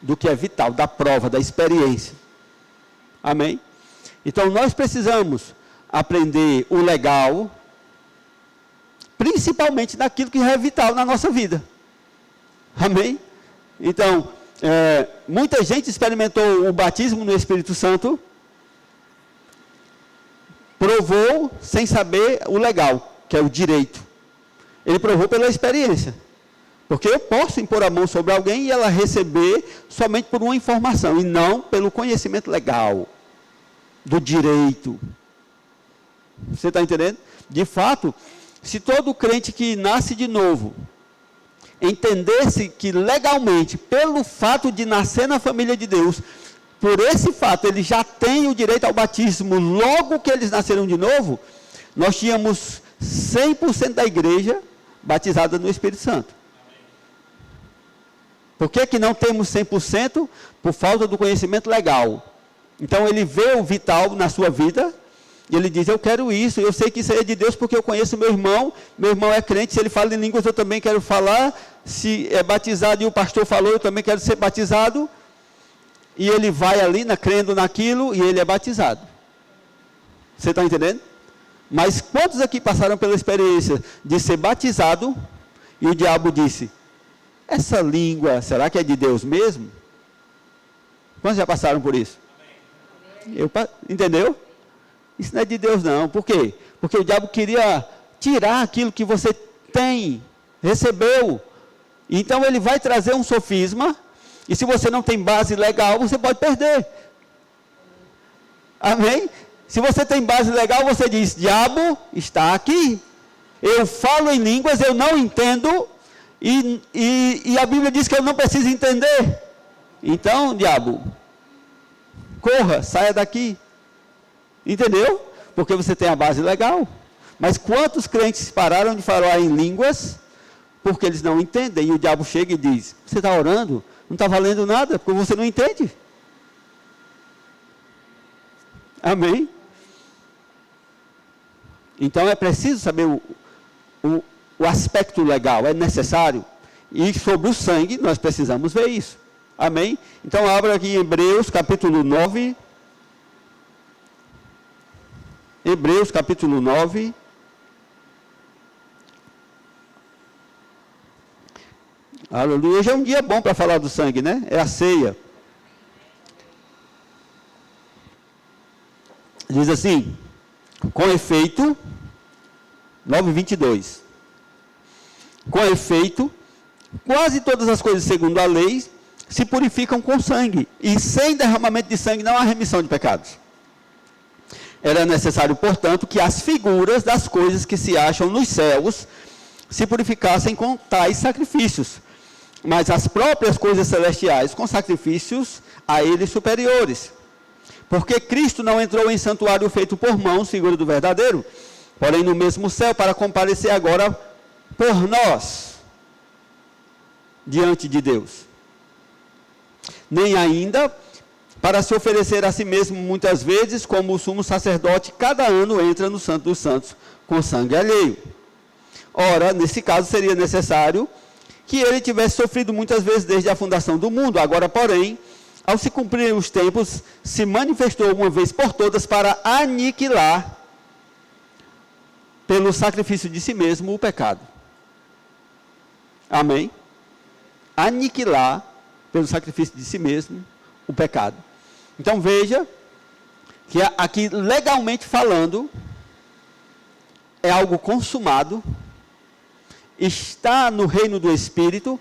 do que é vital, da prova, da experiência. Amém? Então nós precisamos aprender o legal, principalmente naquilo que é vital na nossa vida. Amém? Então, muita gente experimentou o batismo no Espírito Santo, provou sem saber o legal, que é o direito. Ele provou pela experiência. Porque eu posso impor a mão sobre alguém e ela receber somente por uma informação, e não pelo conhecimento legal, do direito. Você está entendendo? De fato, se todo crente que nasce de novo entendesse que legalmente, pelo fato de nascer na família de Deus, por esse fato ele já tem o direito ao batismo logo que eles nasceram de novo, nós tínhamos 100% da igreja batizada no Espírito Santo. Por que não temos 100%? Por falta do conhecimento legal. Então ele vê o vital na sua vida, e ele diz, eu quero isso, eu sei que isso aí é de Deus porque eu conheço meu irmão é crente, se ele fala em línguas eu também quero falar, se é batizado e o pastor falou, eu também quero ser batizado, e ele vai ali, crendo naquilo, e ele é batizado. Você está entendendo? Mas quantos aqui passaram pela experiência de ser batizado, e o diabo disse, essa língua, será que é de Deus mesmo? Quantos já passaram por isso? Entendeu? Isso não é de Deus não. Por quê? Porque o diabo queria tirar aquilo que você tem, recebeu. Então ele vai trazer um sofisma, e se você não tem base legal, você pode perder. Amém? Se você tem base legal, você diz, diabo está aqui. Eu falo em línguas, eu não entendo, e a Bíblia diz que eu não preciso entender. Então, diabo, corra, saia daqui. Entendeu? Porque você tem a base legal. Mas quantos crentes pararam de falar em línguas porque eles não entendem? E o diabo chega e diz, você está orando? Não está valendo nada, porque você não entende. Amém? Então é preciso saber o aspecto legal, é necessário. E sobre o sangue, nós precisamos ver isso. Amém? Então abra aqui em Hebreus capítulo 9. Hebreus capítulo 9. Aleluia. Hoje é um dia bom para falar do sangue, né? É a ceia. Diz assim, com efeito, 9:22. Com efeito, quase todas as coisas segundo a lei se purificam com sangue, e sem derramamento de sangue não há remissão de pecados. Era necessário, portanto, que as figuras das coisas que se acham nos céus se purificassem com tais sacrifícios, mas as próprias coisas celestiais com sacrifícios a eles superiores. Porque Cristo não entrou em santuário feito por mãos, figura do verdadeiro, porém no mesmo céu, para comparecer agora por nós, diante de Deus. Nem ainda para se oferecer a si mesmo muitas vezes, como o sumo sacerdote, cada ano entra no Santo dos Santos com sangue alheio. Ora, nesse caso seria necessário que ele tivesse sofrido muitas vezes desde a fundação do mundo. Agora, porém, ao se cumprir os tempos, se manifestou uma vez por todas para aniquilar, pelo sacrifício de si mesmo, o pecado. Amém? Aniquilar, pelo sacrifício de si mesmo, o pecado. Então veja, que aqui legalmente falando, é algo consumado, está no reino do Espírito,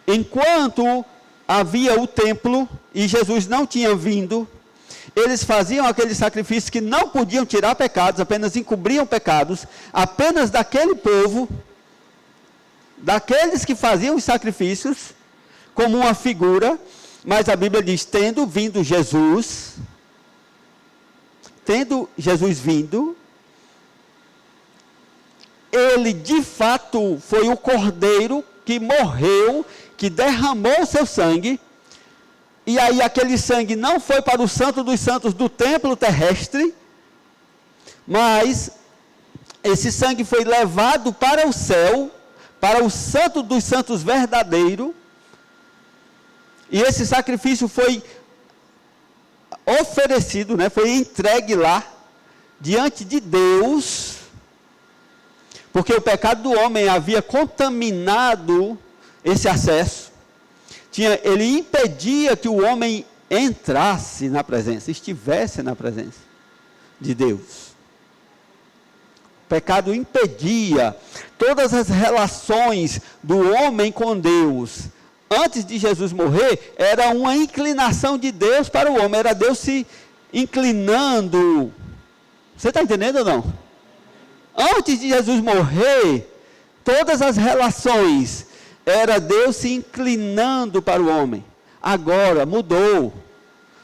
enquanto havia o templo e Jesus não tinha vindo, eles faziam aqueles sacrifícios que não podiam tirar pecados, apenas encobriam pecados, apenas daquele povo, daqueles que faziam os sacrifícios, como uma figura, mas a Bíblia diz, tendo Jesus vindo, ele de fato foi o cordeiro que morreu, que derramou o seu sangue, e aí aquele sangue não foi para o Santo dos Santos do templo terrestre, mas esse sangue foi levado para o céu, para o Santo dos Santos verdadeiro, e esse sacrifício foi oferecido, foi entregue lá, diante de Deus, porque o pecado do homem havia contaminado esse acesso. Ele impedia que o homem entrasse na presença, estivesse na presença de Deus. O pecado impedia todas as relações do homem com Deus. Antes de Jesus morrer, era uma inclinação de Deus para o homem, era Deus se inclinando. Você está entendendo ou não? Antes de Jesus morrer, todas as relações, era Deus se inclinando para o homem. Agora mudou,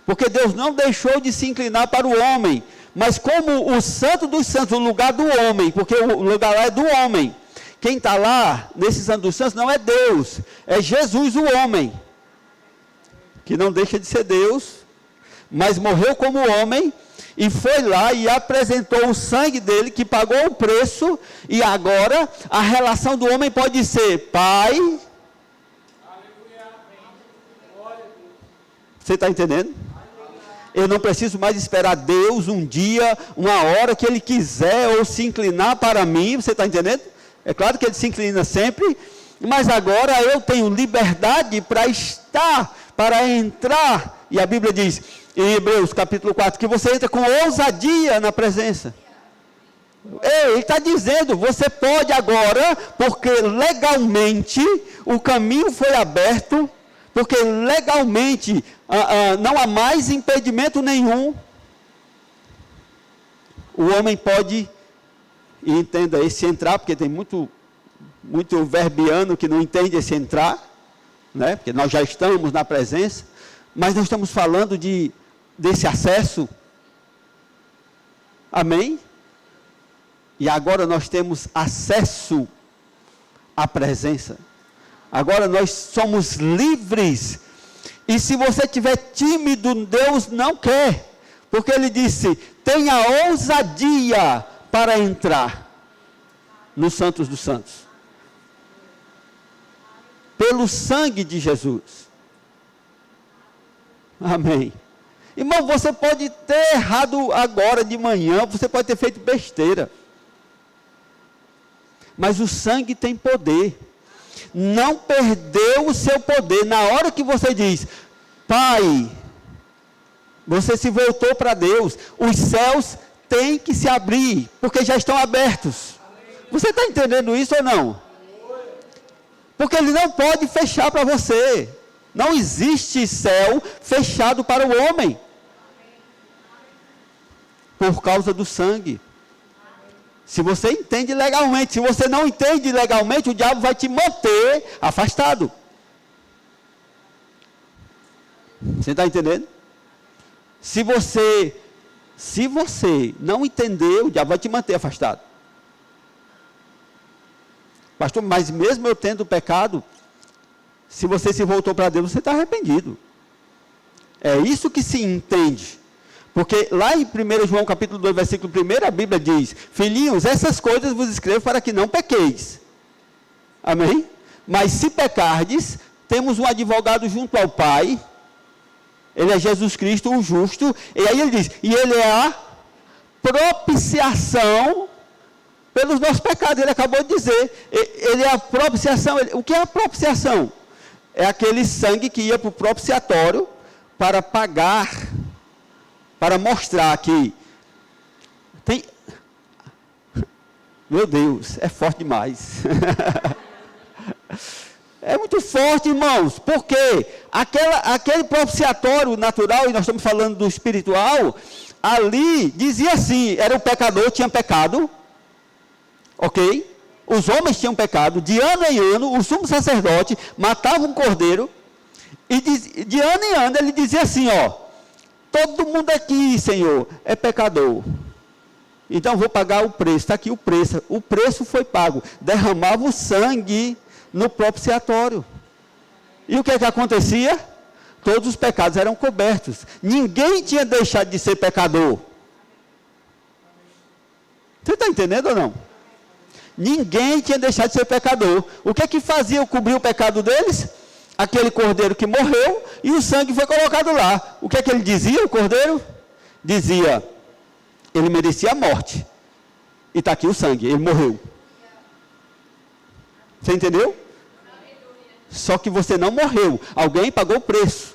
porque Deus não deixou de se inclinar para o homem, mas como o Santo dos Santos, o lugar do homem, porque o lugar lá é do homem. Quem está lá, nesse Santo dos Santos, não é Deus, é Jesus o homem, que não deixa de ser Deus, mas morreu como homem, e foi lá e apresentou o sangue dele, que pagou o preço, e agora a relação do homem pode ser pai. Você está entendendo? Eu não preciso mais esperar Deus um dia, uma hora que Ele quiser, ou se inclinar para mim. Você está entendendo? É claro que Ele se inclina sempre, mas agora eu tenho liberdade para estar, para entrar, e a Bíblia diz, em Hebreus capítulo 4, que você entra com ousadia na presença. Ele está dizendo, você pode agora, porque legalmente o caminho foi aberto, porque legalmente não há mais impedimento nenhum. O homem pode, e entenda esse entrar, porque tem muito verbiano que não entende esse entrar, porque nós já estamos na presença, mas nós estamos falando desse acesso. Amém? E agora nós temos acesso à presença. Agora nós somos livres. E se você estiver tímido, Deus não quer. Porque Ele disse, tenha ousadia para entrar nos Santos dos Santos. Pelo sangue de Jesus. Amém. Irmão, você pode ter errado agora de manhã, você pode ter feito besteira. Mas o sangue tem poder. Não perdeu o seu poder. Na hora que você diz, Pai, você se voltou para Deus, os céus têm que se abrir, porque já estão abertos. Você está entendendo isso ou não? Porque Ele não pode fechar para você. Não existe céu fechado para o homem. Por causa do sangue. Se você entende legalmente, se você não entende legalmente, o diabo vai te manter afastado. Você está entendendo? Se você não entender, o diabo vai te manter afastado. Pastor, mas mesmo eu tendo pecado, se você se voltou para Deus, você está arrependido. É isso que se entende. Porque lá em 1 João capítulo 2, versículo 1, a Bíblia diz, filhinhos, essas coisas vos escrevo para que não pequeis. Amém? Mas se pecardes, temos um advogado junto ao Pai, Ele é Jesus Cristo, o justo, e aí Ele diz, e Ele é a propiciação pelos nossos pecados. Ele acabou de dizer, Ele é a propiciação. O que é a propiciação? É aquele sangue que ia para o propiciatório para pagar, para mostrar que Meu Deus, é forte demais. É muito forte, irmãos, porque aquele propiciatório natural, e nós estamos falando do espiritual, ali dizia assim, era o pecador, tinha pecado, ok? Os homens tinham pecado, de ano em ano, o sumo sacerdote matava um cordeiro, e de ano em ano ele dizia assim, ó, todo mundo aqui, Senhor, é pecador. Então vou pagar o preço, está aqui o preço foi pago, derramava o sangue no propiciatório. E o que é que acontecia? Todos os pecados eram cobertos, ninguém tinha deixado de ser pecador. Você está entendendo ou não? Ninguém tinha deixado de ser pecador. O que é que fazia cobrir o pecado deles? Aquele cordeiro que morreu e o sangue foi colocado lá. O que é que ele dizia, o cordeiro? Dizia, ele merecia a morte. E está aqui o sangue, ele morreu. Você entendeu? Só que você não morreu. Alguém pagou o preço.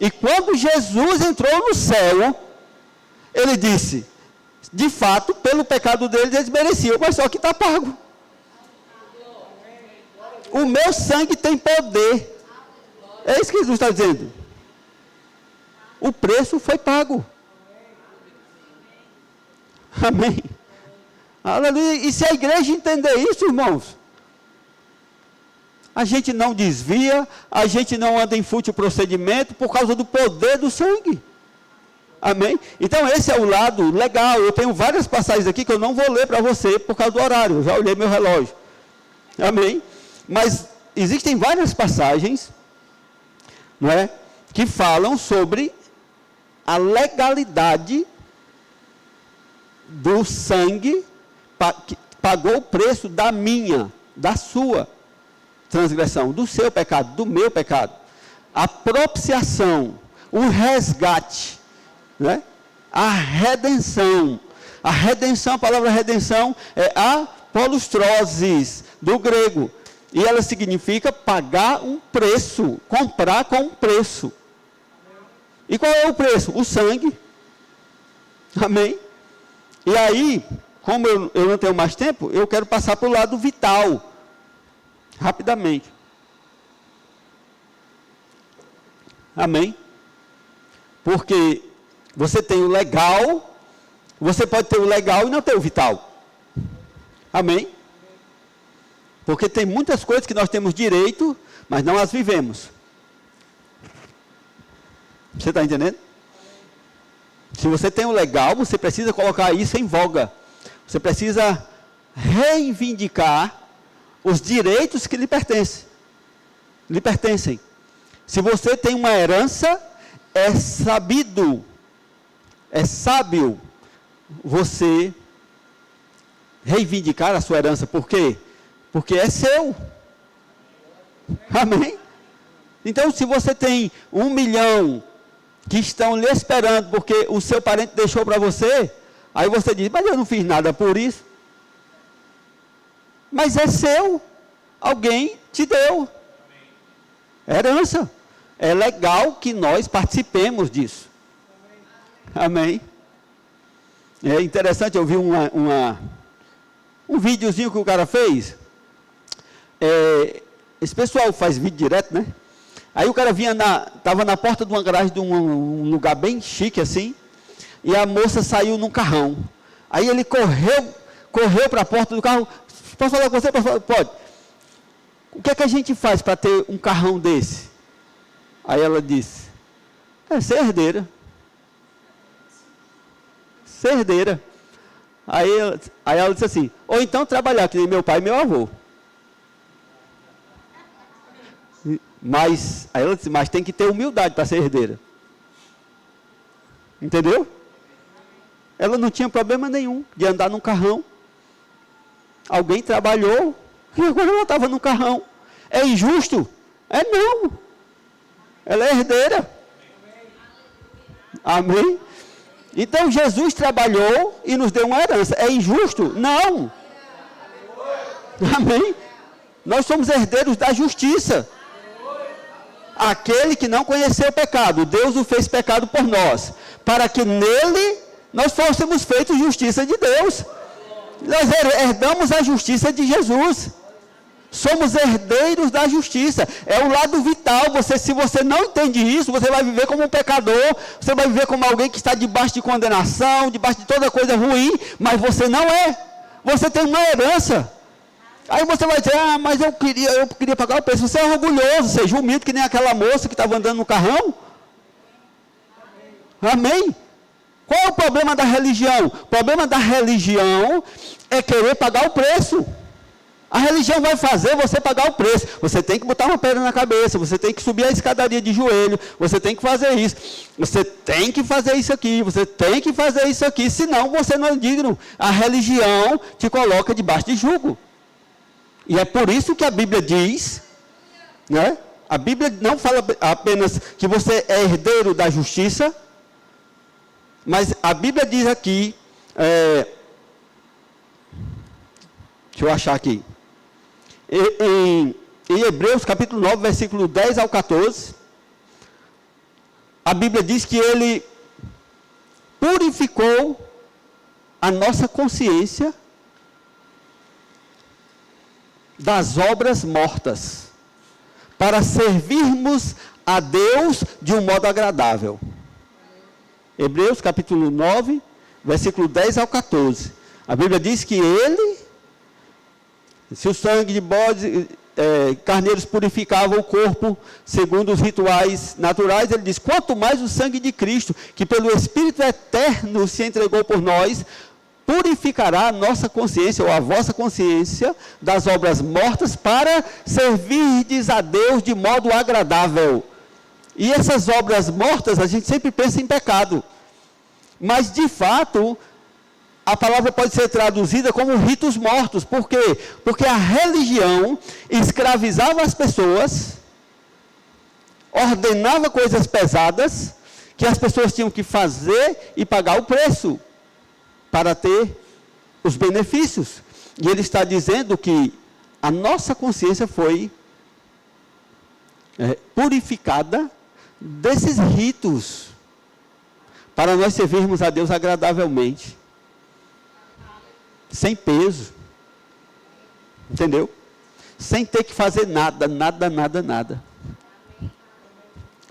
E quando Jesus entrou no céu, ele disse, de fato, pelo pecado deles, eles mereciam, mas só que está pago. O meu sangue tem poder. É isso que Jesus está dizendo. O preço foi pago. Amém. Aleluia. E se a igreja entender isso, irmãos, a gente não desvia, a gente não anda em fútil procedimento por causa do poder do sangue. Amém? Então esse é o lado legal. Eu tenho várias passagens aqui que eu não vou ler para você por causa do horário. Eu já olhei meu relógio. Amém? Mas existem várias passagens, não é, que falam sobre a legalidade do sangue que pagou o preço da minha, da sua transgressão, do seu pecado, do meu pecado. A propiciação, o resgate, né? A redenção. A redenção, a palavra redenção é apolustroses, do grego. E ela significa pagar um preço, comprar com um preço. E qual é o preço? O sangue. Amém? E aí, como eu não tenho mais tempo, eu quero passar para o lado vital. Rapidamente. Amém? Porque você tem o legal, você pode ter o legal e não ter o vital. Amém? Porque tem muitas coisas que nós temos direito, mas não as vivemos. Você está entendendo? Se você tem o legal, você precisa colocar isso em voga. Você precisa reivindicar os direitos que lhe pertencem. Lhe pertencem. Se você tem uma herança, é sábio você reivindicar a sua herança. Por quê? Porque é seu. Amém? Então, se você tem 1 milhão que estão lhe esperando porque o seu parente deixou para você, aí você diz, mas eu não fiz nada por isso. Mas é seu. Alguém te deu. Herança. É legal que nós participemos disso. Amém? É interessante, eu vi um videozinho que o cara fez. Esse pessoal faz vídeo direto, né? Aí o cara estava na porta de uma garagem de um lugar bem chique assim, e a moça saiu num carrão. Aí ele correu para a porta do carro. Posso falar com você? Pode. O que é que a gente faz para ter um carrão desse? Aí ela disse, ser herdeira. Ser herdeira. Aí ela disse assim, ou então trabalhar, que nem meu pai e meu avô. Aí ela disse, mas tem que ter humildade para ser herdeira. Entendeu? Ela não tinha problema nenhum de andar num carrão. Alguém trabalhou e agora ela estava no carrão. É injusto? É não. Ela é herdeira. Amém? Então Jesus trabalhou e nos deu uma herança. É injusto? Não. Amém? Nós somos herdeiros da justiça. Aquele que não conheceu o pecado, Deus o fez pecado por nós, para que nele nós fôssemos feitos justiça de Deus. Nós herdamos a justiça de Jesus. Somos herdeiros da justiça. É o lado vital. Se você não entende isso, você vai viver como um pecador. Você vai viver como alguém que está debaixo de condenação, debaixo de toda coisa ruim. Mas você não é. Você tem uma herança. Aí você vai dizer, mas eu queria pagar o preço. Você é orgulhoso, seja humilde, que nem aquela moça que estava andando no carrão. Amém? Qual é o problema da religião? O problema da religião é querer pagar o preço. A religião vai fazer você pagar o preço. Você tem que botar uma pedra na cabeça, você tem que subir a escadaria de joelho, você tem que fazer isso, você tem que fazer isso aqui, você tem que fazer isso aqui, senão você não é digno. A religião te coloca debaixo de jugo. E é por isso que a Bíblia diz, né? A Bíblia não fala apenas que você é herdeiro da justiça, mas a Bíblia diz aqui, deixa eu achar aqui, em Hebreus capítulo 9, versículo 10 ao 14, a Bíblia diz que ele purificou a nossa consciência das obras mortas, para servirmos a Deus de um modo agradável. Hebreus capítulo 9, versículo 10 ao 14. A Bíblia diz que ele, se o sangue de bodes, carneiros purificava o corpo, segundo os rituais naturais, ele diz, quanto mais o sangue de Cristo, que pelo Espírito eterno se entregou por nós, purificará a nossa consciência, ou a vossa consciência, das obras mortas, para servirdes a Deus de modo agradável. E essas obras mortas, a gente sempre pensa em pecado. Mas, de fato, a palavra pode ser traduzida como ritos mortos. Por quê? Porque a religião escravizava as pessoas, ordenava coisas pesadas, que as pessoas tinham que fazer e pagar o preço, para ter os benefícios. E ele está dizendo que a nossa consciência foi purificada desses ritos, para nós servirmos a Deus agradavelmente, sem peso, entendeu? Sem ter que fazer nada,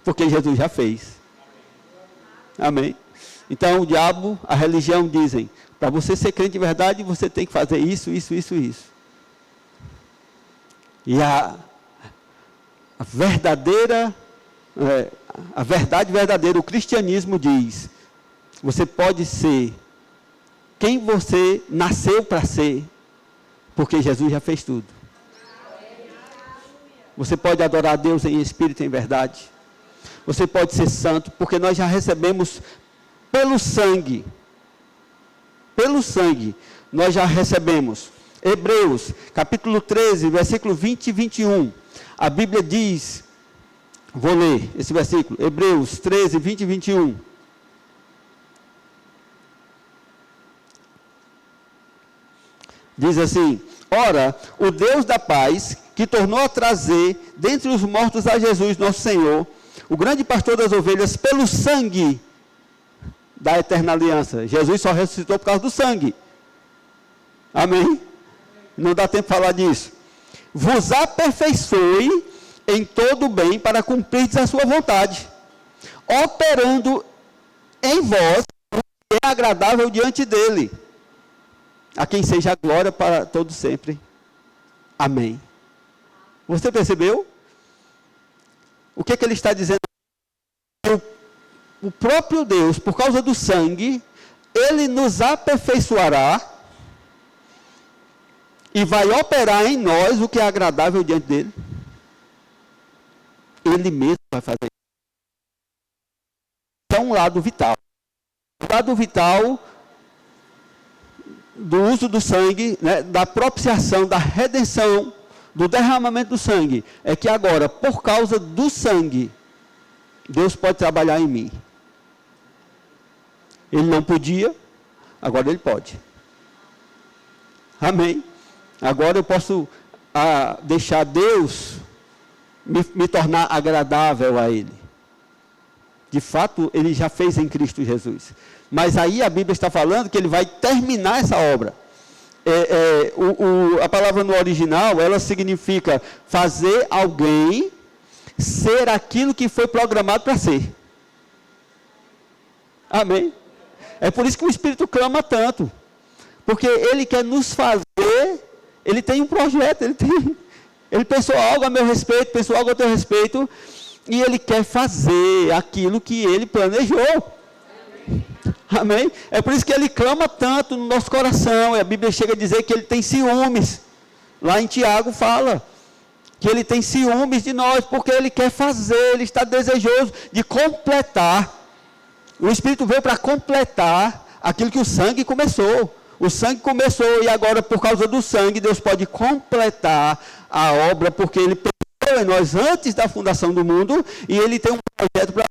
porque Jesus já fez. Amém? Então o diabo, a religião dizem, para você ser crente de verdade, você tem que fazer isso. E a verdadeira, a verdade verdadeira, o cristianismo diz, você pode ser quem você nasceu para ser, porque Jesus já fez tudo. Você pode adorar a Deus em espírito e em verdade. Você pode ser santo, porque nós já recebemos pelo sangue, nós já recebemos. Hebreus, capítulo 13, versículo 20 e 21. A Bíblia diz, vou ler esse versículo, Hebreus 13, 20 e 21. Diz assim, ora, o Deus da paz, que tornou a trazer dentre os mortos a Jesus, nosso Senhor, o grande pastor das ovelhas, pelo sangue da eterna aliança. Jesus só ressuscitou por causa do sangue. Amém? Não dá tempo de falar disso. Vos aperfeiçoe em todo o bem para cumprirdes a sua vontade, operando em vós o que é agradável diante dele, a quem seja a glória para todos sempre. Amém. Você percebeu? O que ele está dizendo? O próprio Deus, por causa do sangue, ele nos aperfeiçoará e vai operar em nós o que é agradável diante dele. Ele mesmo vai fazer isso. É um lado vital. O lado vital do uso do sangue, né, da propiciação, da redenção, do derramamento do sangue, é que agora, por causa do sangue, Deus pode trabalhar em mim. Ele não podia, agora ele pode. Amém? Agora eu posso deixar Deus me tornar agradável a Ele. De fato, Ele já fez em Cristo Jesus. Mas aí a Bíblia está falando que Ele vai terminar essa obra. a palavra no original, ela significa fazer alguém ser aquilo que foi programado para ser. Amém? É por isso que o Espírito clama tanto. Porque ele quer nos fazer, ele tem um projeto, ele pensou algo a meu respeito, pensou algo a teu respeito, e ele quer fazer aquilo que ele planejou. Amém? É por isso que ele clama tanto no nosso coração. A Bíblia chega a dizer que ele tem ciúmes. Lá em Tiago fala que ele tem ciúmes de nós, porque ele quer fazer, ele está desejoso de completar. O Espírito veio para completar aquilo que o sangue começou. O sangue começou e agora, por causa do sangue, Deus pode completar a obra, porque ele pensou em nós antes da fundação do mundo, e ele tem um projeto para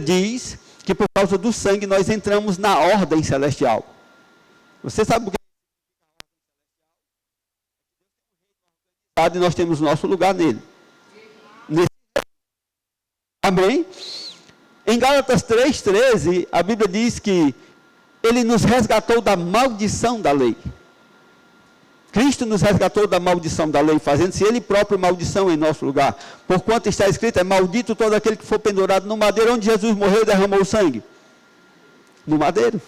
diz que por causa do sangue nós entramos na ordem celestial. Você sabe o que é? E nós temos nosso lugar nele. Amém? Em Gálatas 3:13, a Bíblia diz que ele nos resgatou da maldição da lei. Cristo nos resgatou da maldição da lei, fazendo-se ele próprio maldição em nosso lugar. Porquanto está escrito, é maldito todo aquele que for pendurado no madeiro. Onde Jesus morreu e derramou o sangue? No madeiro.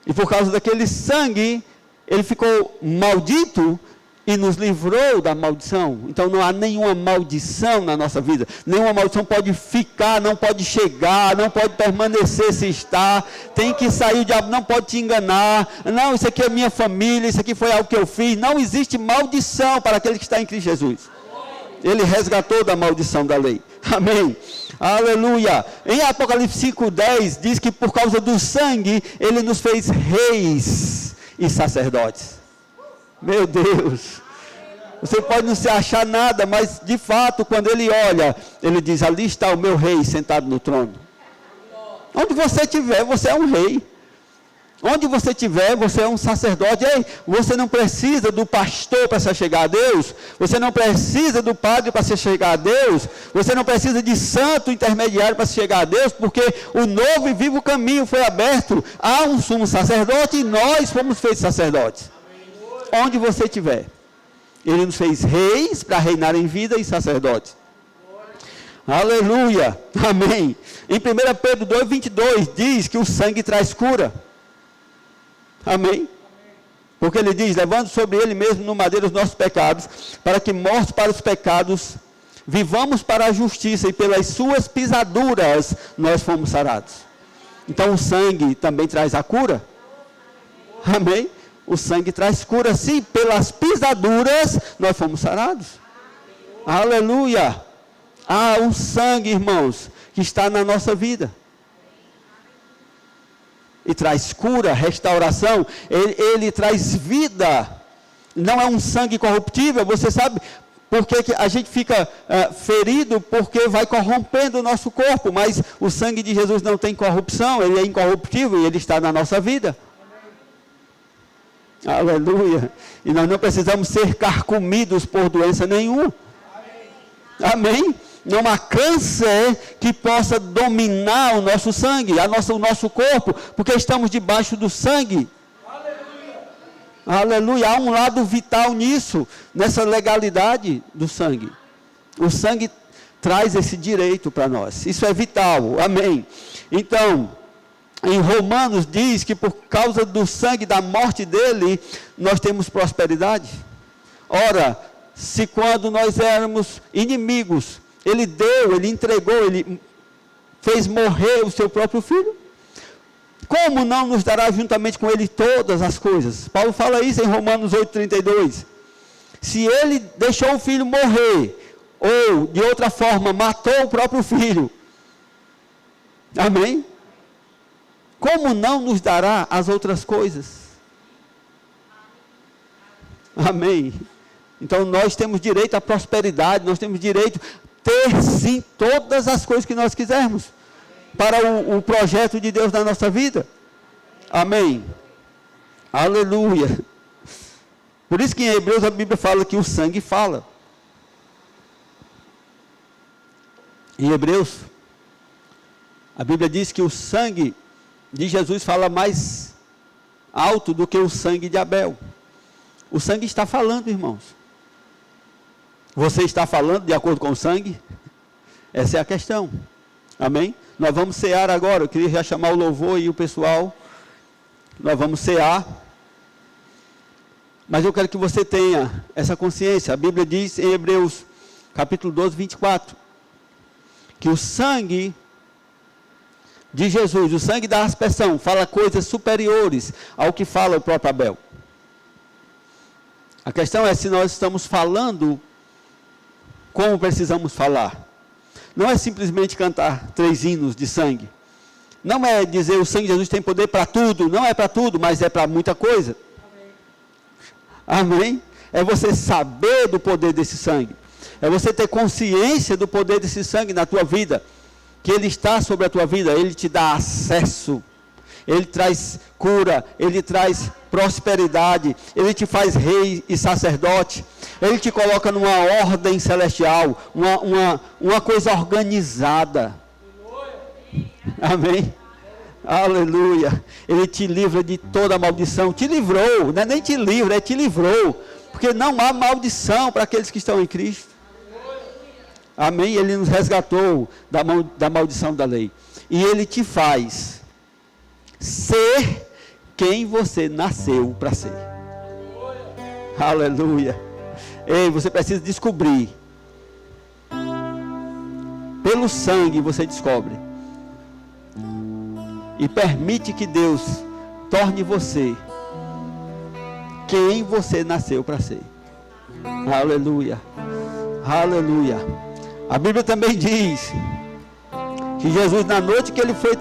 E por causa daquele sangue, ele ficou maldito e nos livrou da maldição. Então não há nenhuma maldição na nossa vida. Nenhuma maldição pode ficar, não pode chegar, não pode permanecer se está. Tem que sair, o diabo não pode te enganar. Não, isso aqui é minha família, isso aqui foi algo que eu fiz. Não existe maldição para aquele que está em Cristo Jesus. Ele resgatou da maldição da lei. Amém. Aleluia. Em Apocalipse 5:10 diz que por causa do sangue ele nos fez reis e sacerdotes. Meu Deus, você pode não se achar nada, mas de fato, quando ele olha, ele diz, ali está o meu rei sentado no trono. Onde você estiver, você é um rei. Onde você estiver, você é um sacerdote. Ei, você não precisa do pastor para se chegar a Deus. Você não precisa do padre para se chegar a Deus. Você não precisa de santo intermediário para se chegar a Deus, porque o novo e vivo caminho foi aberto. Há um sumo sacerdote e nós fomos feitos sacerdotes. Onde você estiver, ele nos fez reis para reinar em vida e sacerdotes. Aleluia, amém. Em 1 Pedro 2:22 diz que o sangue traz cura. Amém. Porque ele diz, levando sobre ele mesmo no madeiro os nossos pecados, para que mortos para os pecados, vivamos para a justiça, e pelas suas pisaduras nós fomos sarados. Então o sangue também traz a cura. Amém. O sangue traz cura, sim, pelas pisaduras nós fomos sarados. Aleluia. Há um sangue, irmãos, que está na nossa vida. E traz cura, restauração, ele traz vida. Não é um sangue corruptível. Você sabe por que a gente fica ferido? Porque vai corrompendo o nosso corpo, mas o sangue de Jesus não tem corrupção, ele é incorruptível e ele está na nossa vida. Aleluia. E nós não precisamos ser carcomidos por doença nenhuma. Amém. Não há câncer que possa dominar o nosso sangue, o nosso corpo, porque estamos debaixo do sangue. Aleluia. Há um lado vital nisso, nessa legalidade do sangue. O sangue traz esse direito para nós. Isso é vital. Amém. Então, em Romanos diz que por causa do sangue, da morte dele, nós temos prosperidade. Ora, se quando nós éramos inimigos, ele deu, ele entregou, ele fez morrer o seu próprio filho, como não nos dará juntamente com ele todas as coisas? Paulo fala isso em Romanos 8:32. Se ele deixou o filho morrer, ou de outra forma matou o próprio filho, amém? Como não nos dará as outras coisas? Amém. Então nós temos direito à prosperidade, nós temos direito a ter sim todas as coisas que nós quisermos para o projeto de Deus na nossa vida. Amém. Aleluia. Por isso que em Hebreus a Bíblia fala que o sangue fala. Em Hebreus, a Bíblia diz que o sangue de Jesus fala mais alto do que o sangue de Abel. O sangue está falando, irmãos. Você está falando de acordo com o sangue? Essa é a questão. Amém? Nós vamos cear agora. Eu queria já chamar o louvor e o pessoal. Nós vamos cear. Mas eu quero que você tenha essa consciência. A Bíblia diz em Hebreus, capítulo 12, 24, que o sangue de Jesus, o sangue da aspersão, fala coisas superiores ao que fala o próprio Abel. A questão é se nós estamos falando como precisamos falar. Não é simplesmente cantar 3 hinos de sangue. Não é dizer o sangue de Jesus tem poder para tudo. Não é para tudo, mas é para muita coisa. Amém. Amém? É você saber do poder desse sangue. É você ter consciência do poder desse sangue na tua vida. Que ele está sobre a tua vida. Ele te dá acesso. Ele traz cura. Ele traz prosperidade. Ele te faz rei e sacerdote. Ele te coloca numa ordem celestial. Uma coisa organizada. Amém? Aleluia. Ele te livra de toda maldição. Te livrou. Não é nem te livra, é te livrou. Porque não há maldição para aqueles que estão em Cristo. Amém? Ele nos resgatou da maldição da lei. E ele te faz ser quem você nasceu para ser. Aleluia. Ei, você precisa descobrir. Pelo sangue você descobre. E permite que Deus torne você quem você nasceu para ser. Aleluia. Aleluia. A Bíblia também diz que Jesus, na noite que ele foi